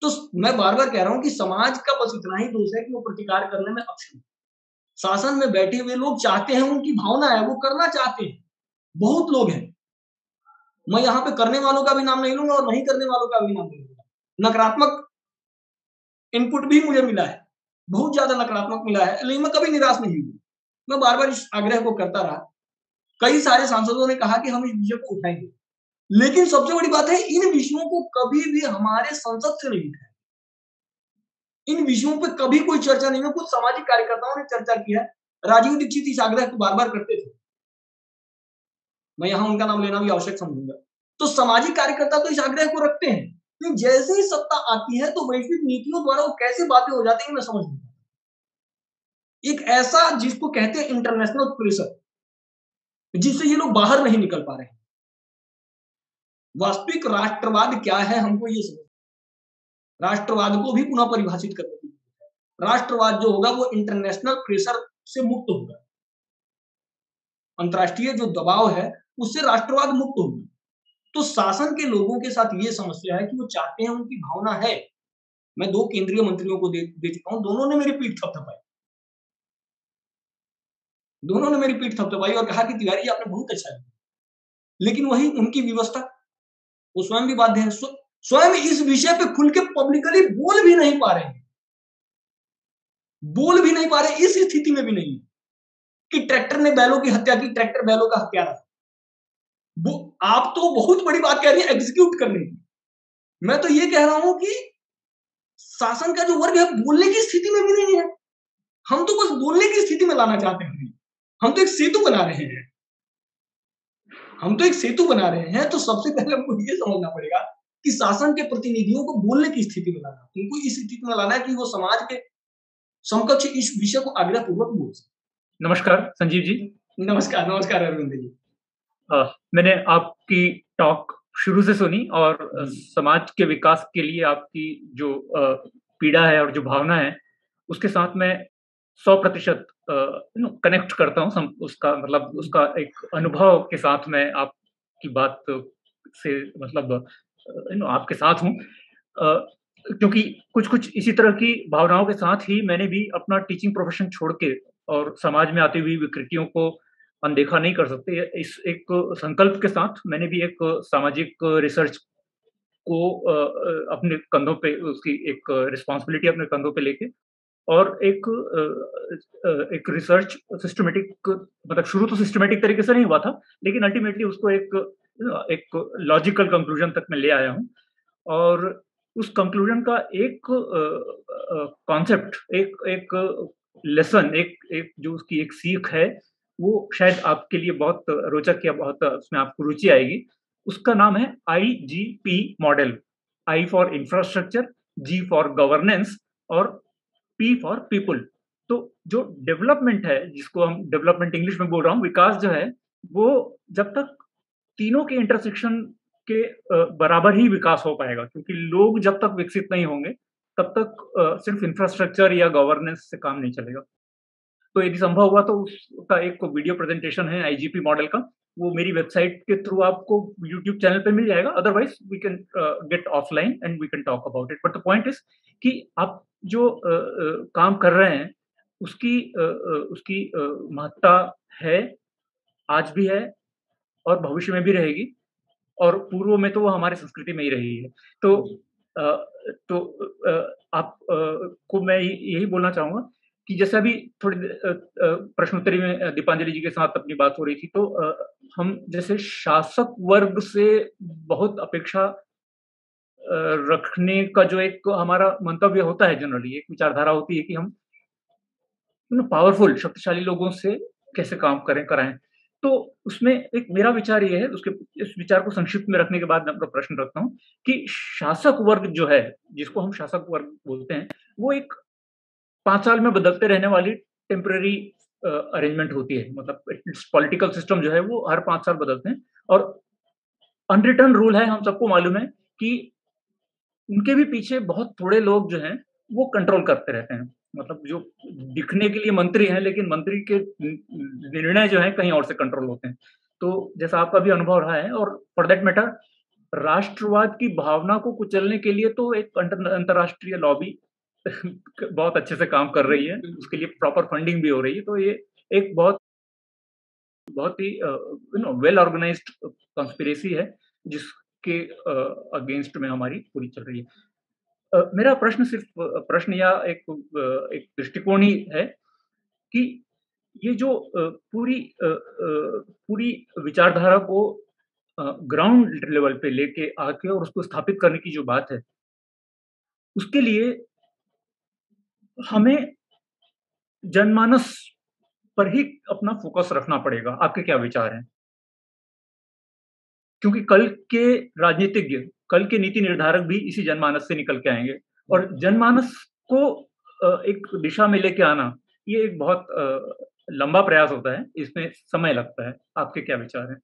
तो मैं बार-बार कह रहा हूँ कि समाज का बस इतना ही दोष है कि वो प्रतिकार करने में अक्षम है। शासन में बैठे हुए लोग चाहते हैं, उनकी भावना है, वो करना चाहते हैं। बहुत लोग हैं। मैं यहाँ पे करने वालों का भी नाम नहीं लूंगा और नहीं करने वालों का भी नाम नहीं लूंगा। नकारात्मक इनपुट भी मुझे मिला है, बहुत ज्यादा नकारात्मक मिला है, लेकिन मैं कभी निराश नहीं हुआ। मैं बार-बार इस आग्रह को करता रहा। कई सारे सांसदों ने कहा कि हम इस विषय को उठाएंगे, लेकिन सबसे बड़ी बात है, इन विषयों को कभी भी हमारे संसद से नहीं उठाया। इन विषयों पे कभी कोई चर्चा नहीं हुई। कुछ सामाजिक कार्यकर्ताओं ने चर्चा की है। राजीव दीक्षित इस आग्रह को बार-बार करते थे। मैं यहाँ उनका नाम लेना भी आवश्यक समझूंगा। तो सामाजिक कार्यकर्ता तो इस आग्रह को रखते हैं, लेकिन जैसे ही सत्ता आती है तो वैश्विक नीतियों द्वारा वो कैसे बातें हो जाती है, मैं समझ नहीं पाता। एक ऐसा जिसको कहते हैं इंटरनेशनल प्रेशर, जिससे ये लोग बाहर नहीं निकल पा रहे हैं। वास्तविक राष्ट्रवाद क्या है, हमको ये समझ, राष्ट्रवाद को भी पुनः परिभाषित करने की। राष्ट्रवाद जो होगा वो इंटरनेशनल प्रेशर से मुक्त होगा। अंतरराष्ट्रीय जो दबाव है उससे राष्ट्रवाद मुक्त होगा। तो शासन के लोगों के साथ ये समस्या है कि वो चाहते हैं, उनकी भावना है। मैं 2 केंद्रीय मंत्रियों को दे चुका हूं, दोनों ने मेरी पीठ थपथपाई। दोनों ने मेरी पीठ थपथपाई और कहा कि तिवारी जी आपने बहुत अच्छा किया। लेकिन वही उनकी व्यवस्था, वो स्वयं भी बाध्य है, स्वयं इस विषय पे खुल के पब्लिकली बोल भी नहीं पा रहे हैं। बोल भी नहीं पा रहे, इस स्थिति में भी नहीं कि ट्रैक्टर ने बैलों की हत्या की, ट्रैक्टर बैलों का हत्यारा। आप तो बहुत बड़ी बात कह रही है एग्जीक्यूट करने की। मैं तो ये कह रहा हूं कि शासन का जो वर्ग है बोलने की स्थिति में भी नहीं है। हम तो बस बोलने की स्थिति में लाना चाहते हैं। हम तो एक सेतु बना रहे हैं। हम तो एक सेतु बना रहे हैं। तो सबसे पहले हमको ये समझना पड़ेगा कि शासन के प्रतिनिधियों को बोलने की स्थिति में लाना, उनको इस स्थिति में लाना है कि वो समाज के समकक्ष इस विषय को आग्रह पूर्वक बोल सके। नमस्कार संजीव जी। नमस्कार, नमस्कार अरविंद जी। मैंने आपकी टॉक शुरू से सुनी और समाज के विकास के लिए आपकी जो पीड़ा है और जो भावना है, उसके साथ मैं 100% कनेक्ट करता हूँ। उसका मतलब उसका एक अनुभव के साथ मैं आपकी बात से मतलब आपके साथ हूँ। क्योंकि कुछ-कुछ इसी तरह की भावनाओं के साथ ही मैंने भी अपना टीचिंग प्रोफ़ेशन छोड़ के और समाज में आती हुई विकृतियों को अनदेखा नहीं कर सकते। इस एक संकल्प के साथ मैंने भी एक सामाजिक रिसर्च को अपने कंधों पे उसकी एक रिस्पॉन्सिबिलिटी अपने कंधों पे लेके और एक रिसर्च सिस्टमैटिक मतलब शुरू तो सिस्टमैटिक तरीके से नहीं हुआ था, लेकिन अल्टीमेटली उसको एक लॉजिकल कंक्लूजन तक मैं ले आया हूँ। और उस कंक्लूजन का एक कॉन्सेप्ट, एक लेसन, एक जो उसकी एक सीख है, वो शायद आपके लिए बहुत रोचक या बहुत उसमें आपको रुचि आएगी। उसका नाम है IGP model. I for infrastructure, G for governance और P फॉर पीपल। तो जो डेवलपमेंट है, जिसको हम डेवलपमेंट इंग्लिश में बोल रहा हूँ, विकास जो है, वो जब तक तीनों के इंटरसेक्शन के बराबर ही विकास हो पाएगा, क्योंकि लोग जब तक विकसित नहीं होंगे, तब तक सिर्फ इंफ्रास्ट्रक्चर या गवर्नेंस से काम नहीं चलेगा। तो यदि संभव हुआ तो उसका एक वीडियो प्रेजेंटेशन है IGP मॉडल का, वो मेरी वेबसाइट के थ्रू आपको यूट्यूब चैनल पे मिल जाएगा। Otherwise we can get offline and we can talk about it. But the point is कि आप जो काम कर रहे हैं, उसकी महत्ता है, आज भी है और भविष्य में भी रहेगी, और पूर्व में तो वो हमारी संस्कृति में ही रही है। तो आप को मैं यही बोलना चाहूँगा कि जैसे अभी थोड़ी प्रश्नोत्तरी में दीपांजलि जी के साथ अपनी बात हो रही थी, तो हम जैसे शासक वर्ग से बहुत अपेक्षा रखने का जो एक हमारा मंतव्य होता है, जनरली एक विचारधारा होती है कि हम पावरफुल, शक्तिशाली लोगों से कैसे काम कराएँ। तो उसमें एक मेरा विचार ये है, इस विचार को संक्षिप्त में रखने के बाद मैं अपना प्रश्न रखता हूँ कि शासक वर्ग जो है, जिसको हम शासक वर्ग बोलते हैं, वो एक 5 साल में बदलते रहने वाली टेम्परेरी अरेंजमेंट होती है। मतलब पॉलिटिकल सिस्टम जो है वो हर 5 साल बदलते हैं, और अनरिटन रूल है, हम सबको मालूम है कि उनके भी पीछे बहुत थोड़े लोग जो हैं वो कंट्रोल करते रहते हैं। मतलब जो दिखने के लिए मंत्री हैं, लेकिन मंत्री के निर्णय जो हैं कहीं और से कंट्रोल होते हैं। तो जैसा आपका भी अनुभव रहा है, और फॉर दैट मैटर राष्ट्रवाद की भावना को कुचलने के लिए तो एक अंतर्राष्ट्रीय लॉबी बहुत अच्छे से काम कर रही है, उसके लिए प्रॉपर फंडिंग भी हो रही है। तो ये एक बहुत ही वेल ऑर्गेनाइज्ड कंस्पिरेसी है, जिसके अगेंस्ट में हमारी पूरी चल रही है। मेरा प्रश्न सिर्फ प्रश्न या एक दृष्टिकोण ही है कि ये जो पूरी विचारधारा को ग्राउंड लेवल पे लेके आके और उसको स्थापित करने की जो बात है, उसके लिए हमें जनमानस पर ही अपना फोकस रखना पड़ेगा। आपके क्या विचार हैं? क्योंकि कल के राजनीतिज्ञ, कल के नीति निर्धारक भी इसी जनमानस से निकल के आएंगे, और जनमानस को एक दिशा में लेके आना, ये एक बहुत लंबा प्रयास होता है, इसमें समय लगता है। आपके क्या विचार हैं?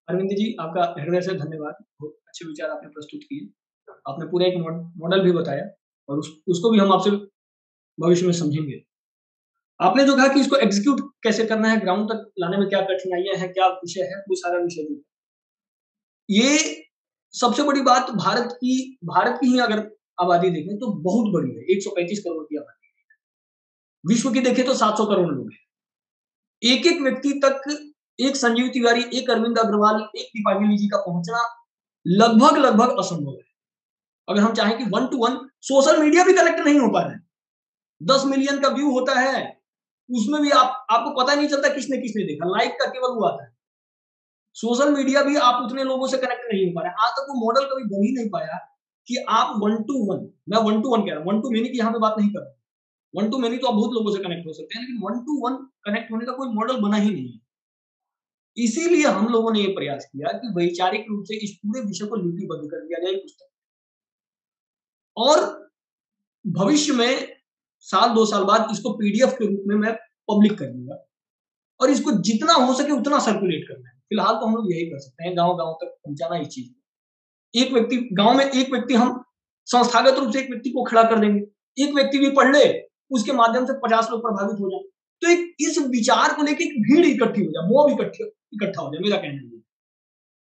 अरविंद जी, आपका हृदय से धन्यवाद। बहुत अच्छे विचार आपने प्रस्तुत किए। आपने पूरा एक मॉडल भी बताया, और उसको भी हम आपसे भविष्य में समझेंगे। आपने जो कहा कि इसको एग्जीक्यूट कैसे करना है, ग्राउंड तक लाने में क्या कठिनाइयां हैं, क्या विषय है, वो सारा विषय भी। ये सबसे बड़ी बात भारत की ही अगर आबादी देखें तो बहुत बड़ी है, 135 करोड़ की आबादी। विश्व की देखें तो 700 करोड़ लोग हैं। एक एक व्यक्ति तक एक संजीव तिवारी, एक अरविंद अग्रवाल, एक दीपांजलि जी का पहुंचना लगभग असंभव है। अगर हम चाहें कि 1 to 1 सोशल मीडिया भी कनेक्ट नहीं हो पा रहा है। 10 मिलियन का व्यू होता है, उसमें भी आपको पता नहीं चलता किसने देखा, लाइक का केवल वो आता है। सोशल मीडिया भी आप उतने लोगों से कनेक्ट नहीं हो पा रहे। आज तक वो मॉडल कभी बन ही नहीं पाया कि आप 1 to 1, मैं 1 to 1 कह रहा हूँ, 1 to many की यहाँ पे बात नहीं कर रहा। 1 to many तो आप बहुत लोगों से कनेक्ट हो सकते हैं, लेकिन 1 to 1 कनेक्ट होने का कोई मॉडल बना ही नहीं। इसीलिए हम लोगों ने ये प्रयास किया कि वैचारिक रूप से इस पूरे विषय को लिपिबद्ध कर दिया जाए पुस्तक, और भविष्य में साल 2 साल बाद इसको PDF के रूप में मैं पब्लिक कर दूंगा, और इसको जितना हो सके उतना सर्कुलेट करना है। फिलहाल तो हम लोग यही कर सकते हैं, गांव गांव तक पहुंचाना इस चीज। एक व्यक्ति गांव में, एक व्यक्ति हम संस्थागत रूप से एक व्यक्ति को खड़ा कर देंगे, एक व्यक्ति भी पढ़ ले, उसके माध्यम से 50 लोग प्रभावित हो जाए, तो एक इस विचार को लेकर एक भीड़ इकट्ठी हो जाए, मोह इकट्ठा हो जाए। मेरा कहना है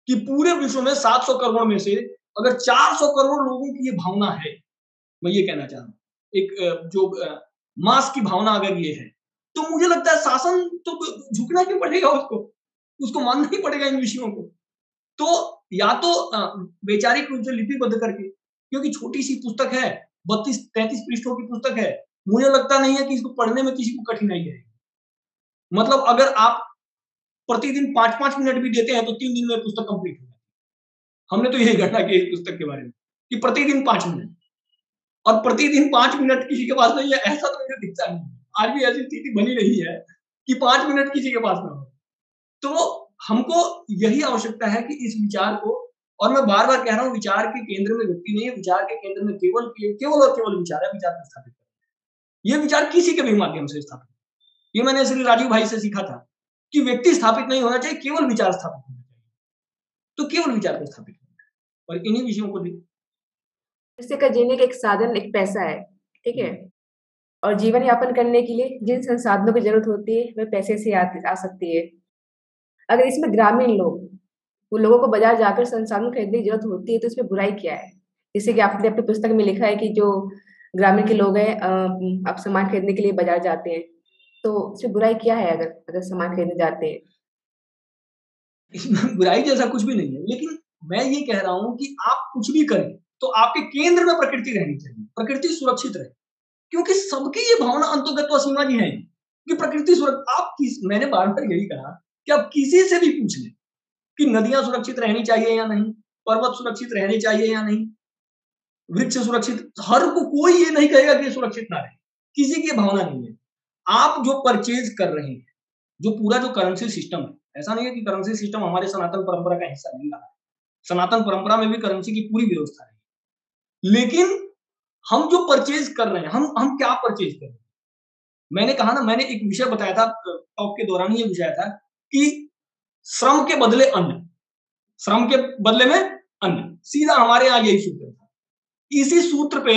कि पूरे विश्व में 700 करोड़ में से अगर 400 करोड़ लोगों की ये भावना है, मैं ये कहना चाह रहा हूँ, एक जो मास की भावना अगर ये है, तो मुझे लगता है शासन तो झुकना क्यों पड़ेगा, उसको मानना ही पड़ेगा इन विषयों को। तो या तो वैचारिक रूप से लिपिबद्ध करके, क्योंकि छोटी सी पुस्तक है, 32-33 पृष्ठों की पुस्तक है, मुझे लगता नहीं है कि इसको पढ़ने में किसी को कठिनाई है। मतलब अगर आप प्रतिदिन 5-5 मिनट भी देते हैं तो 3 दिन में पुस्तक कंप्लीट हो जाती है। हमने तो यही घटना की इस पुस्तक के बारे में कि प्रतिदिन 5 मिनट, और प्रतिदिन 5 मिनट किसी के पास नहीं है, ऐसा तो मुझे दिखता नहीं। आज भी ऐसी स्थिति बनी रही है कि 5 मिनट किसी के पास ना हो। तो हमको यही आवश्यकता है कि इस विचार को, और मैं बार बार कह रहा हूँ, विचार के केंद्र में व्यक्ति नहीं है, विचार के केंद्र में केवल और केवल विचार है। विचार को स्थापित करना, ये विचार किसी के भी माध्यम से स्थापित, ये मैंने श्री राजीव भाई से सीखा था कि व्यक्ति स्थापित नहीं होना चाहिए, केवल विचार स्थापित होना चाहिए। तो केवल विचार को स्थापित करना है, और इन्हीं विषयों को मनुष्य का जीने का एक साधन, एक पैसा है, ठीक है, और जीवन यापन करने के लिए जिन संसाधनों की जरूरत होती है वह पैसे से आ सकती है। अगर इसमें ग्रामीण लोग, वो लोगों को बाजार जाकर संसाधन खरीदने की जरूरत होती है, तो इसमें बुराई क्या है? जैसे कि आपने अपनी पुस्तक में लिखा है कि जो ग्रामीण के लोग हैं आप सामान खरीदने के लिए बाजार जाते हैं, तो इसमें बुराई क्या है अगर सामान खरीदने जाते हैं? इसमें बुराई जैसा कुछ भी नहीं है, लेकिन मैं ये कह रहा हूं कि आप कुछ भी करें तो आपके केंद्र में प्रकृति रहनी चाहिए, प्रकृति सुरक्षित रहे, क्योंकि सबकी ये भावना अंतर्गत सीमा जी है कि प्रकृति सुरक्षित। मैंने बार बार यही कहा कि आप किसी से भी पूछ लें कि नदियां सुरक्षित रहनी चाहिए या नहीं, पर्वत सुरक्षित रहने चाहिए या नहीं, वृक्ष सुरक्षित, हर को कोई ये नहीं कहेगा कि सुरक्षित ना रहे, किसी की भावना नहीं है। आप जो परचेज कर रहे हैं, जो पूरा जो करेंसी सिस्टम है, ऐसा नहीं है कि करेंसी सिस्टम हमारे सनातन परंपरा का हिस्सा नहीं रहा है, सनातन परंपरा में भी करेंसी की पूरी व्यवस्था है, लेकिन हम जो परचेज कर रहे हैं, हम क्या परचेज कर रहे हैं? मैंने कहा ना, मैंने एक विषय बताया था टॉक के दौरान, ये विषय था कि श्रम के बदले अन्न, श्रम के बदले में अन्न, सीधा हमारे यहाँ यही सूत्र था। इसी सूत्र पे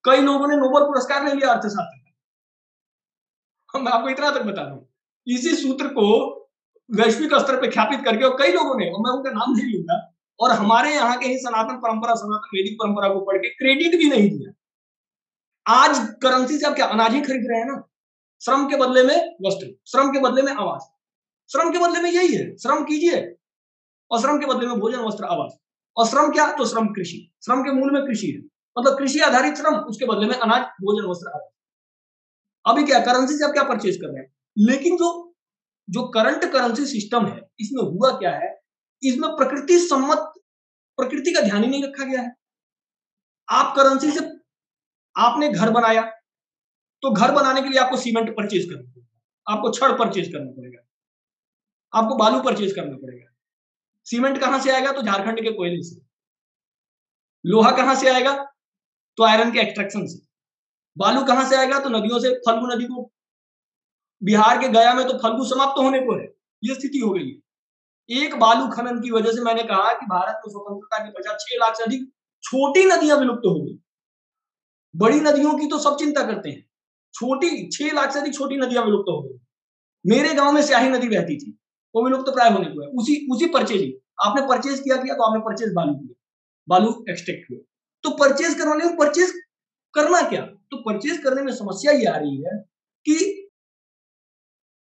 कई लोगों ने नोबेल पुरस्कार ले लिया अर्थशास्त्र का। मैं आपको इतना तक बता दूं, इसी सूत्र को वैश्विक स्तर पे ख्यापित करके, और कई लोगों ने, और मैं उनका नाम नहीं लूंगा, और हमारे यहाँ के ही सनातन परंपरा, सनातन वैदिक परंपरा को पढ़ के क्रेडिट भी नहीं दिया। आज करेंसी से आप क्या अनाज ही खरीद रहे हैं ना, श्रम के बदले में वस्त्र, श्रम के बदले में आवास, श्रम के बदले में यही है, श्रम कीजिए, और श्रम के बदले में भोजन, वस्त्र, आवास। और श्रम क्या? तो श्रम कृषि, श्रम के मूल में कृषि है, मतलब कृषि आधारित श्रम, उसके बदले में अनाज, भोजन, वस्त्र, आवास। अभी क्या करेंसी से आप क्या परचेज कर रहे हैं? लेकिन जो करंट करेंसी सिस्टम है, इसमें हुआ क्या है, इसमें प्रकृति सम्मत, प्रकृति का ध्यान ही नहीं रखा गया है। आप करेंसी से, आपने घर बनाया, तो घर बनाने के लिए आपको सीमेंट परचेज करना पड़ेगा, आपको छड़ परचेज करना पड़ेगा, आपको बालू परचेज करना पड़ेगा। सीमेंट कहां से आएगा? तो झारखंड के कोयले से। लोहा कहां से आएगा? तो आयरन के एक्सट्रैक्शन से। बालू कहां से आएगा? तो नदियों से। फल्गु नदी को, बिहार के गया में तो फल्गु समाप्त होने को है, ये स्थिति हो गई है। एक बालू खनन की वजह से मैंने कहा कि भारत को स्वतंत्रता के पश्चात 6 लाख से अधिक छोटी नदियां विलुप्त हो गई। बड़ी नदियों की तो सब चिंता करते हैं, छोटी 6 लाख से अधिक छोटी नदियां विलुप्त हो गई। मेरे गांव में स्याही नदी बहती थी, वो विलुप्त प्राय होने को है। उसी परचेजिंग, आपने परचेज किया तो आपने परचेज बालू किया, बालू एक्सट्रैक्ट हुआ। तो परचेज करवाने में, परचेज करना क्या? तो परचेज करने में समस्या ये आ रही है कि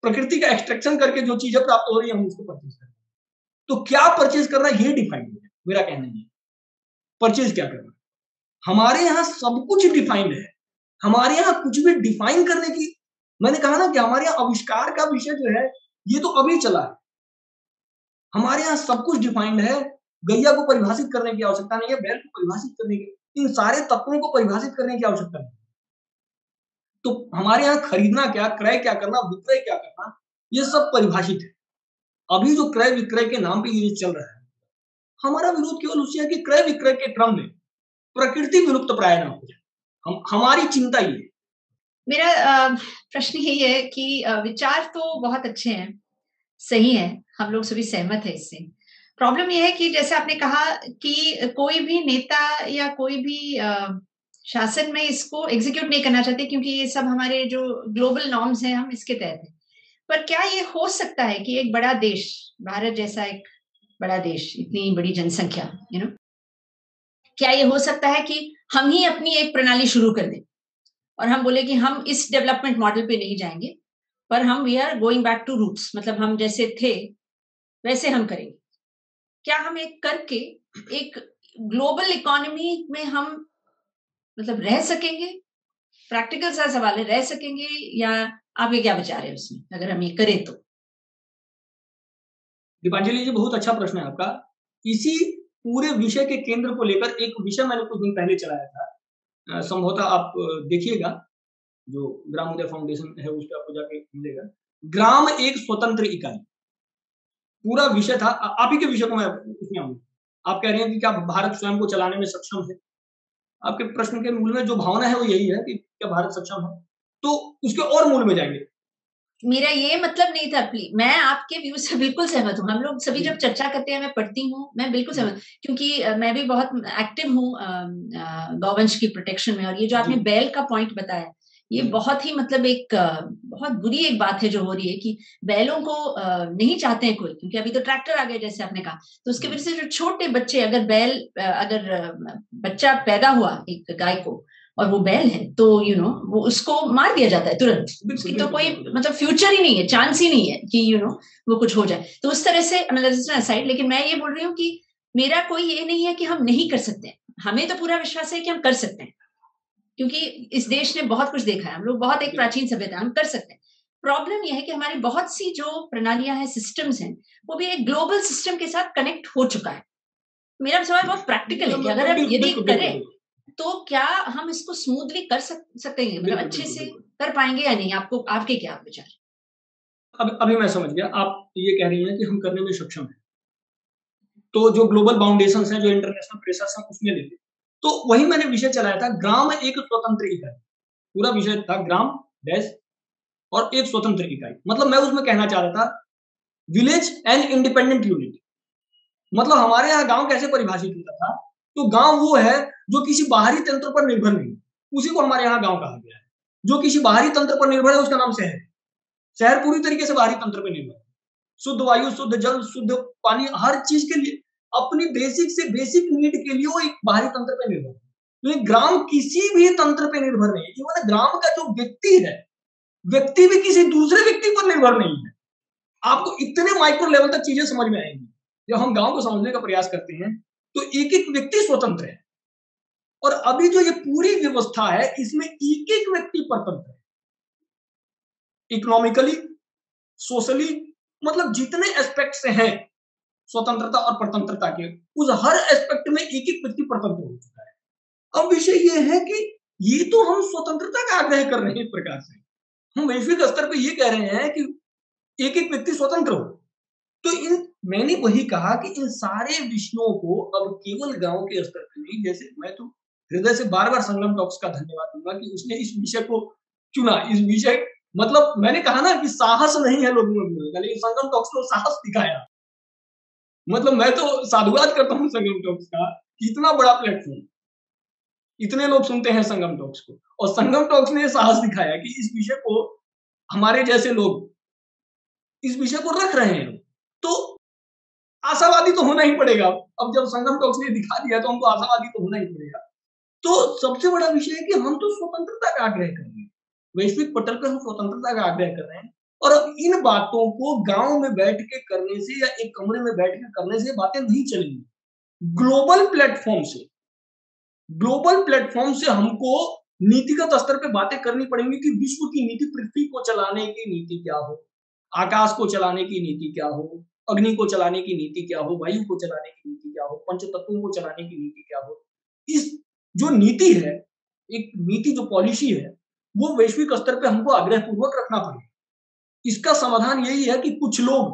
प्रकृति का एक्सट्रैक्शन करके जो चीजें प्राप्त हो रही है, हम उसको परचेज करना। तो क्या परचेज करना, ये डिफाइंड है। मेरा कहना है परचेज क्या करना। हमारे यहाँ सब कुछ डिफाइंड है, हमारे यहाँ कुछ भी डिफाइन करने की, मैंने कहा ना कि हमारे यहाँ आविष्कार का विषय जो है ये तो अभी चला है। हमारे यहाँ सब कुछ डिफाइंड है, गैया को परिभाषित करने की आवश्यकता नहीं है, बैल को परिभाषित करने की, इन सारे तत्वों को परिभाषित करने की आवश्यकता नहीं। तो हमारे यहाँ खरीदना क्या, क्रय क्या करना, विक्रय क्या करना, ये सब परिभाषित है। अभी जो क्रय विक्रय के नाम पे ये चल रहा है, हमारा विरोध केवल उससे है कि क्रय विक्रय के क्रम में प्रकृति विलुप्त प्राय ना हो जाए। हमारी चिंता ये है। मेरा प्रश्न यही है कि विचार तो बहुत अच्छे हैं, सही है, हम लोग सभी सहमत है इससे। प्रॉब्लम ये है कि जैसे आपने कहा कि कोई भी नेता या कोई भी शासन में इसको एग्जीक्यूट नहीं करना चाहते, क्योंकि ये सब हमारे जो ग्लोबल नॉर्म्स हैं हम इसके तहत हैं। पर क्या ये हो सकता है कि एक बड़ा देश, भारत जैसा एक बड़ा देश, इतनी बड़ी जनसंख्या, क्या ये हो सकता है कि हम ही अपनी एक प्रणाली शुरू कर दें और हम बोले कि हम इस डेवलपमेंट मॉडल पे नहीं जाएंगे, पर हम we are going back to roots, मतलब हम जैसे थे वैसे हम करेंगे। क्या हम एक करके एक ग्लोबल इकोनॉमी में हम मतलब रह सकेंगे? प्रैक्टिकल सा सवाल है, रह सकेंगे? या आपके क्या विचार है उसमें, अगर हम ये करें तो? दीपांजलि जी, बहुत अच्छा प्रश्न है आपका। इसी पूरे विषय के केंद्र को लेकर एक विषय मैंने कुछ दिन पहले चलाया था, संभवतः आप देखिएगा, जो ग्राम उदय फाउंडेशन है उस पर आपको जाके मिलेगा। ग्राम एक स्वतंत्र इकाई, पूरा विषय था। आप ही के विषय को मैं उसमें आऊंगा। आप कह रहे हैं कि क्या भारत स्वयं को चलाने में सक्षम है? आपके प्रश्न के मूल में जो भावना है वो यही है कि क्या भारत सक्षम है? तो उसके और मूल में जाएंगे। मेरा ये मतलब नहीं था, मैं आपके व्यू से बिल्कुल सहमत हूँ। हम लोग सभी जब चर्चा करते हैं, मैं पढ़ती हूँ, मैं बिल्कुल सहमत, क्योंकि मैं भी बहुत एक्टिव हूँ गौवंश की प्रोटेक्शन में। और ये जो आपने बैल का पॉइंट बताया, ये बहुत ही मतलब एक बहुत बुरी एक बात है जो हो रही है कि बैलों को नहीं चाहते हैं कोई, क्योंकि अभी तो ट्रैक्टर आ गए जैसे आपने कहा। तो उसकी वजह से जो छोटे बच्चे, अगर बैल अगर बच्चा पैदा हुआ एक गाय को और वो बैल है, तो वो उसको मार दिया जाता है तुरंत। उसकी तो कोई मतलब फ्यूचर ही नहीं है, चांस ही नहीं है कि वो कुछ हो जाए। तो उस तरह से साइड, लेकिन मैं ये बोल रही हूँ कि मेरा कोई ये नहीं है कि हम नहीं कर सकते हैं। हमें तो पूरा विश्वास है कि हम कर सकते हैं, क्योंकि इस देश ने बहुत कुछ देखा है। हम लोग बहुत एक प्राचीन सभ्यता, हम कर सकते हैं। प्रॉब्लम यह है कि हमारी बहुत सी जो प्रणालियां हैं, सिस्टम्स हैं, वो भी एक ग्लोबल सिस्टम के साथ कनेक्ट हो चुका है। मेरा सवाल बहुत प्रैक्टिकल है कि अगर हम यदि करें तो क्या हम इसको स्मूथली कर सकेंगे, मतलब अच्छे से कर पाएंगे या नहीं? आपके क्या विचार? अभी मैं समझ गया। आप ये कह रही हैं कि हम करने में सक्षम हैं, तो जो ग्लोबल बाउंडेशंस हैं, जो इंटरनेशनल प्रेशर्स हैं, उसमें लेते। तो वही मैंने विषय चलाया था, ग्राम एक स्वतंत्र इकाई। पूरा विषय था ग्राम डैश और एक स्वतंत्र इकाई। मतलब मैं उसमें कहना चाह रहा था विलेज एंड इंडिपेंडेंट यूनिट। मतलब हमारे यहाँ गांव कैसे परिभाषित होता था? तो गांव वो है जो किसी बाहरी तंत्र पर निर्भर नहीं, उसी को हमारे यहाँ गांव कहा गया है। जो किसी बाहरी तंत्र पर निर्भर है उसका नाम शहर है। शहर पूरी तरीके से बाहरी तंत्र पर निर्भर है। शुद्ध वायु, शुद्ध जल, शुद्ध पानी, हर चीज के लिए, अपनी बेसिक से बेसिक नीड के लिए वो एक बाहरी तंत्र पर निर्भर है। लेकिन ग्राम किसी भी तंत्र पर निर्भर नहीं है। इवन ग्राम का जो व्यक्ति है, व्यक्ति भी किसी दूसरे व्यक्ति पर निर्भर नहीं है। आपको इतने माइक्रो लेवल तक चीजें समझ में आएंगी जब हम गांव को समझने का प्रयास करते हैं। तो एक एक व्यक्ति स्वतंत्र है, और अभी जो ये पूरी व्यवस्था है इसमें एक एक व्यक्ति परतंत्र है, इकोनॉमिकली, सोशली, मतलब जितने एस्पेक्ट से हैं स्वतंत्रता और परतंत्रता के, उस हर एस्पेक्ट में एक एक व्यक्ति परतंत्र हो चुका है। अब विषय ये है कि ये तो हम स्वतंत्रता का आग्रह कर रहे हैं, एक प्रकार से हम वैश्विक स्तर पर ये कह रहे हैं कि एक एक व्यक्ति स्वतंत्र हो। तो मैंने वही कहा कि इन सारे विषयों को अब केवल गांव के स्तर पर नहीं, जैसे मैं तो हृदय से बार बार संगम टॉक्स का धन्यवाद दूंगा कि उसने इस विषय को चुना। इस विषय मतलब मैंने कहा ना कि साहस नहीं है लोगों में बोलने का, लेकिन संगम टॉक्स को साहस दिखाया। मतलब मैं तो साधुवाद करता हूँ संगम टॉक्स का, इतना बड़ा प्लेटफॉर्म, इतने लोग सुनते हैं संगम टॉक्स को, और संगम टॉक्स ने साहस दिखाया कि इस विषय को हमारे जैसे लोग इस विषय को रख रहे हैं। तो आशावादी तो होना ही पड़ेगा। अब जब संगम टॉक्स ने दिखा दिया तो हमको आशावादी तो होना ही पड़ेगा। तो सबसे बड़ा विषय है कि हम तो स्वतंत्रता का आग्रह कर रहे हैं, वैश्विक पटल पर हम स्वतंत्रता का आग्रह कर रहे हैं। और अब इन बातों को गांव में बैठ के करने से या एक कमरे में बैठ के करने से बातें नहीं चलेंगी। ग्लोबल प्लेटफॉर्म से हमको नीतिगत स्तर पे बातें करनी पड़ेंगी कि विश्व की नीति, पृथ्वी को चलाने की नीति क्या हो, आकाश को चलाने की नीति क्या हो, अग्नि को चलाने की नीति क्या हो, वायु को चलाने की नीति क्या हो, पंचतत्वों को चलाने की नीति क्या हो। इस जो नीति है, एक नीति जो पॉलिसी है, वो वैश्विक स्तर पे हमको आग्रह पूर्वक रखना पड़ेगा। इसका समाधान यही है कि कुछ लोग,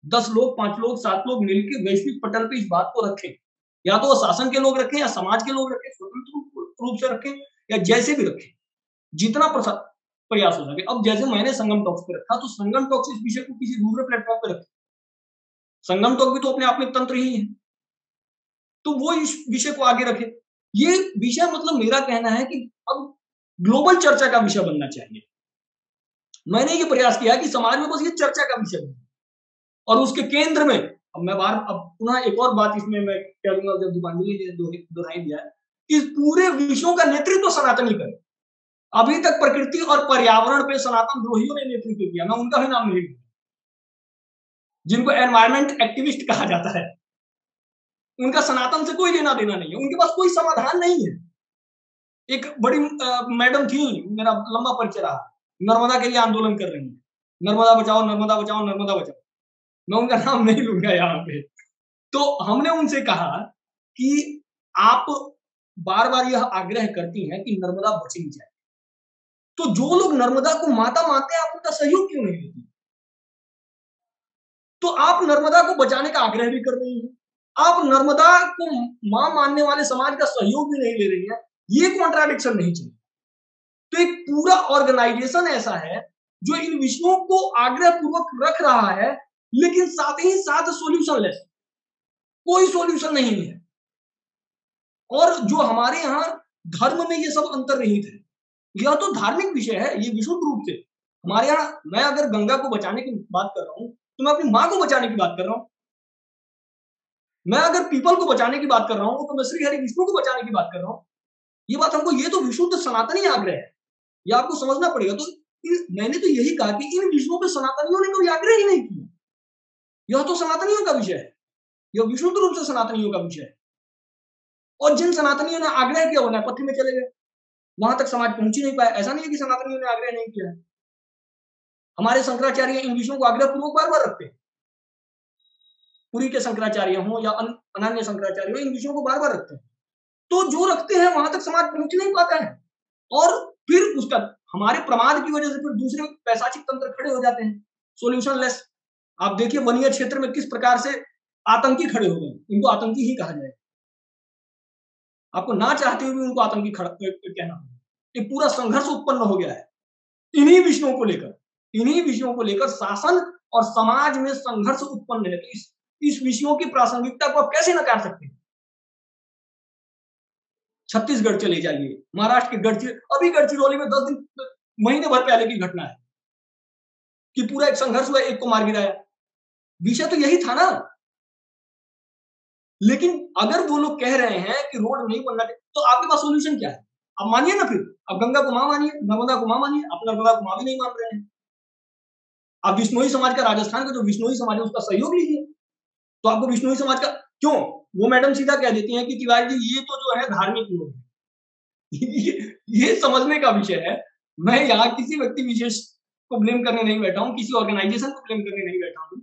10 लोग, 5 लोग, 7 लोग मिलकर वैश्विक पटल पे इस बात को रखें। या तो वो शासन के लोग रखें या समाज के लोग रखें, स्वतंत्र रूप से रखें या जैसे भी रखें, जितना प्रयास हो सके। अब जैसे मैंने संगम टॉक्स पे रखा, तो संगम टॉक्स इस विषय को किसी दूसरे प्लेटफॉर्म पे रखे, संगम टॉक भी तो अपने आप में तंत्र ही है। तो वो इस विषय को आगे रखे। ये विषय मतलब मेरा कहना है कि अब ग्लोबल चर्चा का विषय बनना चाहिए। मैंने ये प्रयास किया कि समाज में बस ये चर्चा का विषय बने और उसके केंद्र में अब पुनः एक और बात इसमें मैं कह दूंगा, जब दीपांजलि ने दोहराई दिया है कि पूरे विषयों का नेतृत्व सनातनी करे। अभी तक प्रकृति और पर्यावरण पे सनातन द्रोहियों ने नेतृत्व किया, मैं उनका भी नाम नहीं लूंगा, जिनको एनवायरमेंट एक्टिविस्ट कहा जाता है। उनका सनातन से कोई लेना देना नहीं है, उनके पास कोई समाधान नहीं है। एक बड़ी मैडम थी, मेरा लंबा परिचय रहा, नर्मदा के लिए आंदोलन कर रही है, नर्मदा बचाओ नर्मदा बचाओ नर्मदा बचाओ। मैं उनका नाम नहीं लूंगा यहाँ पे। तो हमने उनसे कहा कि आप बार बार यह आग्रह करती हैं कि नर्मदा बचनी चाहिए, तो जो लोग नर्मदा को माता मानते हैं आप उनका सहयोग क्यों नहीं लेती? तो आप नर्मदा को बचाने का आग्रह भी कर रही हैं, आप नर्मदा को मां मानने वाले समाज का सहयोग भी नहीं ले रही है। ये कॉन्ट्राडिक्शन नहीं चाहिए। तो एक पूरा ऑर्गेनाइजेशन ऐसा है जो इन विषयों को आग्रह पूर्वक रख रहा है, लेकिन साथ ही साथ सॉल्यूशन लेस, कोई सॉल्यूशन नहीं है। और जो हमारे यहाँ धर्म में ये सब अंतर्निहित है, यह तो धार्मिक विषय है, ये विशुद्ध रूप से हमारे यहाँ। मैं अगर गंगा को बचाने की बात कर रहा हूं तो मैं अपनी मां को बचाने की बात कर रहा हूं। मैं अगर पीपल को बचाने की बात कर रहा हूं तो मैं श्री हरि विष्णु को बचाने की बात कर रहा हूं। ये बात हमको, ये तो विशुद्ध सनातनी आग्रह है, ये आपको समझना पड़ेगा। तो मैंने तो यही कहा कि इन विषयों पे सनातनियों ने कोई आग्रह ही नहीं किया। यह तो सनातनियों का विषय है, यह विशुद्ध रूप से सनातनियों का विषय है। और जिन सनातनियों ने आग्रह किया वो नेपथ्य में चले गए, वहां तक समाज पहुंच ही नहीं पाया। ऐसा नहीं है कि सनातनियों ने आग्रह नहीं किया है। हमारे शंकराचार्य इन विषयों को आग्रह पूर्वक बार बार रखते हैं, पुरी के शंकराचार्य हो या अनन्य शंकराचार्य हो, इन विषयों को बार बार रखते हैं। तो जो रखते हैं वहां तक समाज पहुंच नहीं पाता है, और फिर उसका हमारे प्रमाद की वजह से फिर दूसरे पैशाचिक तंत्र खड़े हो जाते हैं, सॉल्यूशन लेस। आप देखिए वनीय क्षेत्र में किस प्रकार से आतंकी खड़े हो गए, इनको आतंकी ही कहा जाए, आपको ना चाहते हुए भी उनको आतंकी कहना। एक पूरा संघर्ष उत्पन्न हो गया है इन्हीं विषयों को लेकर, इन्हीं विषयों को लेकर शासन और समाज में संघर्ष उत्पन्न है। तो इस विषयों की प्रासंगिकता को आप कैसे नकार सकते हैं? छत्तीसगढ़ चले जाइए, महाराष्ट्र के अभी गढ़चिरौली में 10 दिन महीने भर पहले की घटना है कि पूरा एक संघर्ष हुआ, एक को मार गिराया। विषय तो यही था ना। लेकिन अगर वो लोग कह रहे हैं कि रोड नहीं बनना चाहिए, तो आपके पास सोल्यूशन क्या है? आप मानिए ना, फिर आप गंगा को मां मानिए, नर्मदा को मां मानिए। आप नर्मदा को मां भी नहीं मान रहे हैं, आप विष्णोई समाज का, राजस्थान का जो विष्णोई समाज है उसका सहयोग लीजिए। तो आपको विष्णोई समाज का क्यों? वो मैडम सीधा कह देती हैं कि तिवारी जी ये तो जो है धार्मिक लोग है। ये समझने का विषय है। मैं यहाँ किसी व्यक्ति विशेष को ब्लेम करने नहीं बैठा हूँ, किसी ऑर्गेनाइजेशन को ब्लेम करने नहीं बैठा हूँ।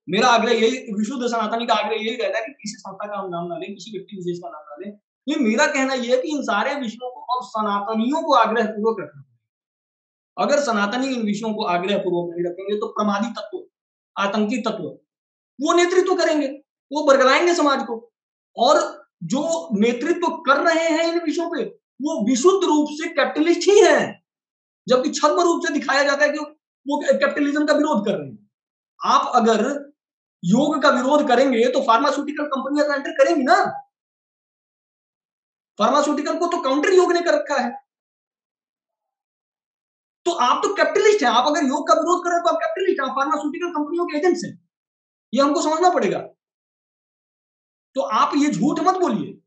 मेरा आग्रह यही, विशुद्ध सनातनी का आग्रह यही रहता है कि किसी संस्था का हम नाम ना लें, किसी व्यक्ति विशेष का नाम ना लें। ये मेरा कहना यह है कि इन सारे विषयों को अब सनातनियों को आग्रह पूर्वक रखना। अगर सनातनी इन विषयों को आग्रह पूर्वक नहीं रखेंगे तो प्रमादी तत्व, आतंकी तत्व वो नेतृत्व करेंगे, वो बरगलाएंगे समाज को। और जो नेतृत्व कर रहे हैं इन विषयों पे वो विशुद्ध रूप से कैपिटलिस्ट ही हैं, जबकि छद्म रूप से दिखाया जाता है कि वो कैपिटलिज्म का विरोध कर रहे हैं। आप अगर योग का विरोध करेंगे तो फार्मास्यूटिकल कंपनियां तो एंटर करेंगी ना। फार्मास्यूटिकल को तो काउंटर योग ने कर रखा है। तो आप तो कैपिटलिस्ट हैं। आप अगर योग का विरोध कर रहे हो तो आप कैपिटलिस्ट हैं, फार्मास्यूटिकल कंपनियों के एजेंट्स हैं। ये हमको समझना पड़ेगा। तो आप ये झूठ मत बोलिए।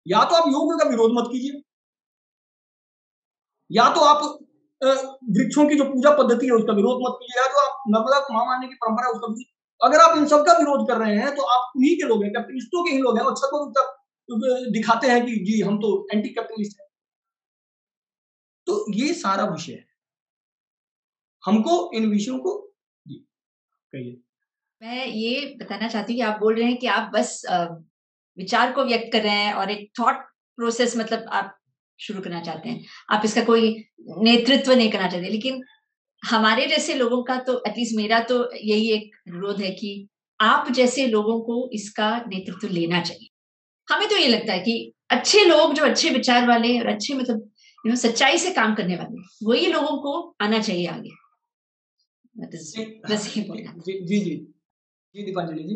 या तो आप योग का विरोध मत कीजिए, या तो आप वृक्षों की जो पूजा पद्धति है उसका विरोध मत कीजिए, या जो आप नर्मदा को मां मानने की परंपरा है उसका विरोध। अगर आप इन सबका विरोध कर रहे हैं तो आप उन्हीं के लोग हैं, कैपिटलिस्टों के ही लोग हैं, और छद्म रूप तक दिखाते हैं कि जी हम तो एंटी कैपिटलिस्ट हैं। तो ये सारा विषय है। हमको इन विषयों को जी कहिए। मैं ये बताना चाहती हूँ कि आप बोल रहे हैं कि आप बस विचार को व्यक्त कर रहे हैं और एक थॉट प्रोसेस मतलब आप शुरू करना चाहते हैं, आप इसका कोई नेतृत्व नहीं करना चाहते। लेकिन हमारे जैसे लोगों का तो एटलीस्ट मेरा तो यही एक विरोध है कि आप जैसे लोगों को इसका नेतृत्व लेना चाहिए। हमें तो ये लगता है कि अच्छे लोग जो अच्छे विचार वाले और अच्छे मतलब सच्चाई से काम करने वाले वही लोगों को आना चाहिए आगे। बस ये बोलना। जी जी जी दीपांजलि जी,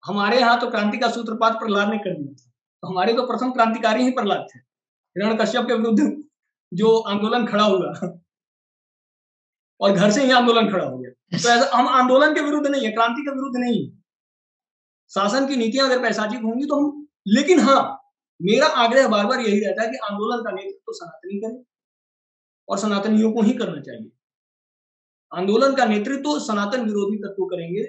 हमारे यहाँ तो क्रांति का सूत्रपात प्रहलाद ने कर दिया था। तो हमारे तो प्रथम क्रांतिकारी ही प्रहलाद थे। हिरण्यकश्यप के विरुद्ध जो आंदोलन खड़ा हुआ और घर से ही आंदोलन खड़ा हो गया। तो ऐसा हम आंदोलन के विरुद्ध नहीं है, क्रांति के विरुद्ध नहीं है। शासन की नीतियां अगर पैशाचिक होंगी तो हम, लेकिन हाँ, मेरा आग्रह बार बार यही रहता है कि आंदोलन का नेतृत्व तो सनातनी करें और सनातनियों को ही करना चाहिए। आंदोलन का नेतृत्व सनातन विरोधी तत्व करेंगे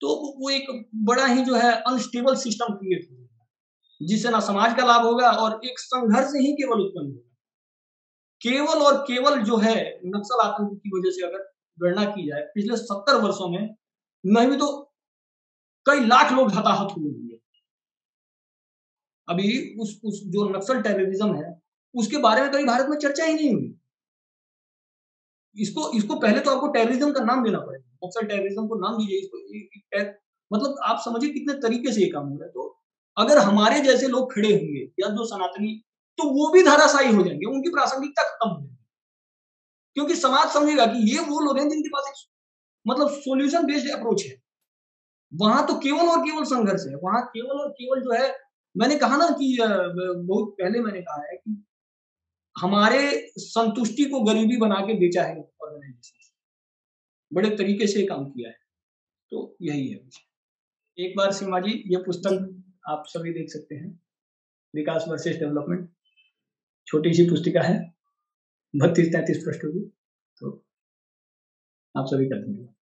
तो वो एक बड़ा ही जो है अनस्टेबल सिस्टम क्रिएट हो जाएगा, जिससे ना समाज का लाभ होगा और एक संघर्ष ही केवल उत्पन्न होगा। केवल और केवल जो है नक्सल आतंक की वजह से अगर गणना की जाए पिछले 70 वर्षों में नहीं भी तो कई लाख लोग हताहत हुए हैं। अभी उस जो नक्सल टेररिज्म है उसके बारे में कभी भारत में चर्चा ही नहीं हुई। इसको पहले तो आपको टेररिज्म का नाम देना पड़ेगा। नक्सल टेररिज्म को नाम दीजिए इसको, मतलब आप समझिए कितने तरीके से ये काम हो रहा है। तो अगर हमारे जैसे लोग खड़े होंगे या जो सनातनी, तो वो भी धाराशायी हो जाएंगे, उनकी प्रासंगिकता खत्म हो जाएगी, क्योंकि समाज समझेगा कि ये वो लोग हैं जिनके पास एक मतलब सॉल्यूशन बेस्ड अप्रोच है। वहां तो केवल और केवल संघर्ष है, वहां केवल और केवल जो है, मैंने कहा ना कि बहुत पहले मैंने कहा है कि हमारे संतुष्टि को गरीबी बना के बेचा है ऑर्गेनाइजेशन, बड़े तरीके से काम किया है। तो यही है। एक बार सीमा जी ये पुस्तक आप सभी देख सकते हैं, विकास वर्सेस डेवलपमेंट, छोटी सी पुस्तिका है, 32-33 पृष्ठों की। तो आप सभी का धन्यवाद।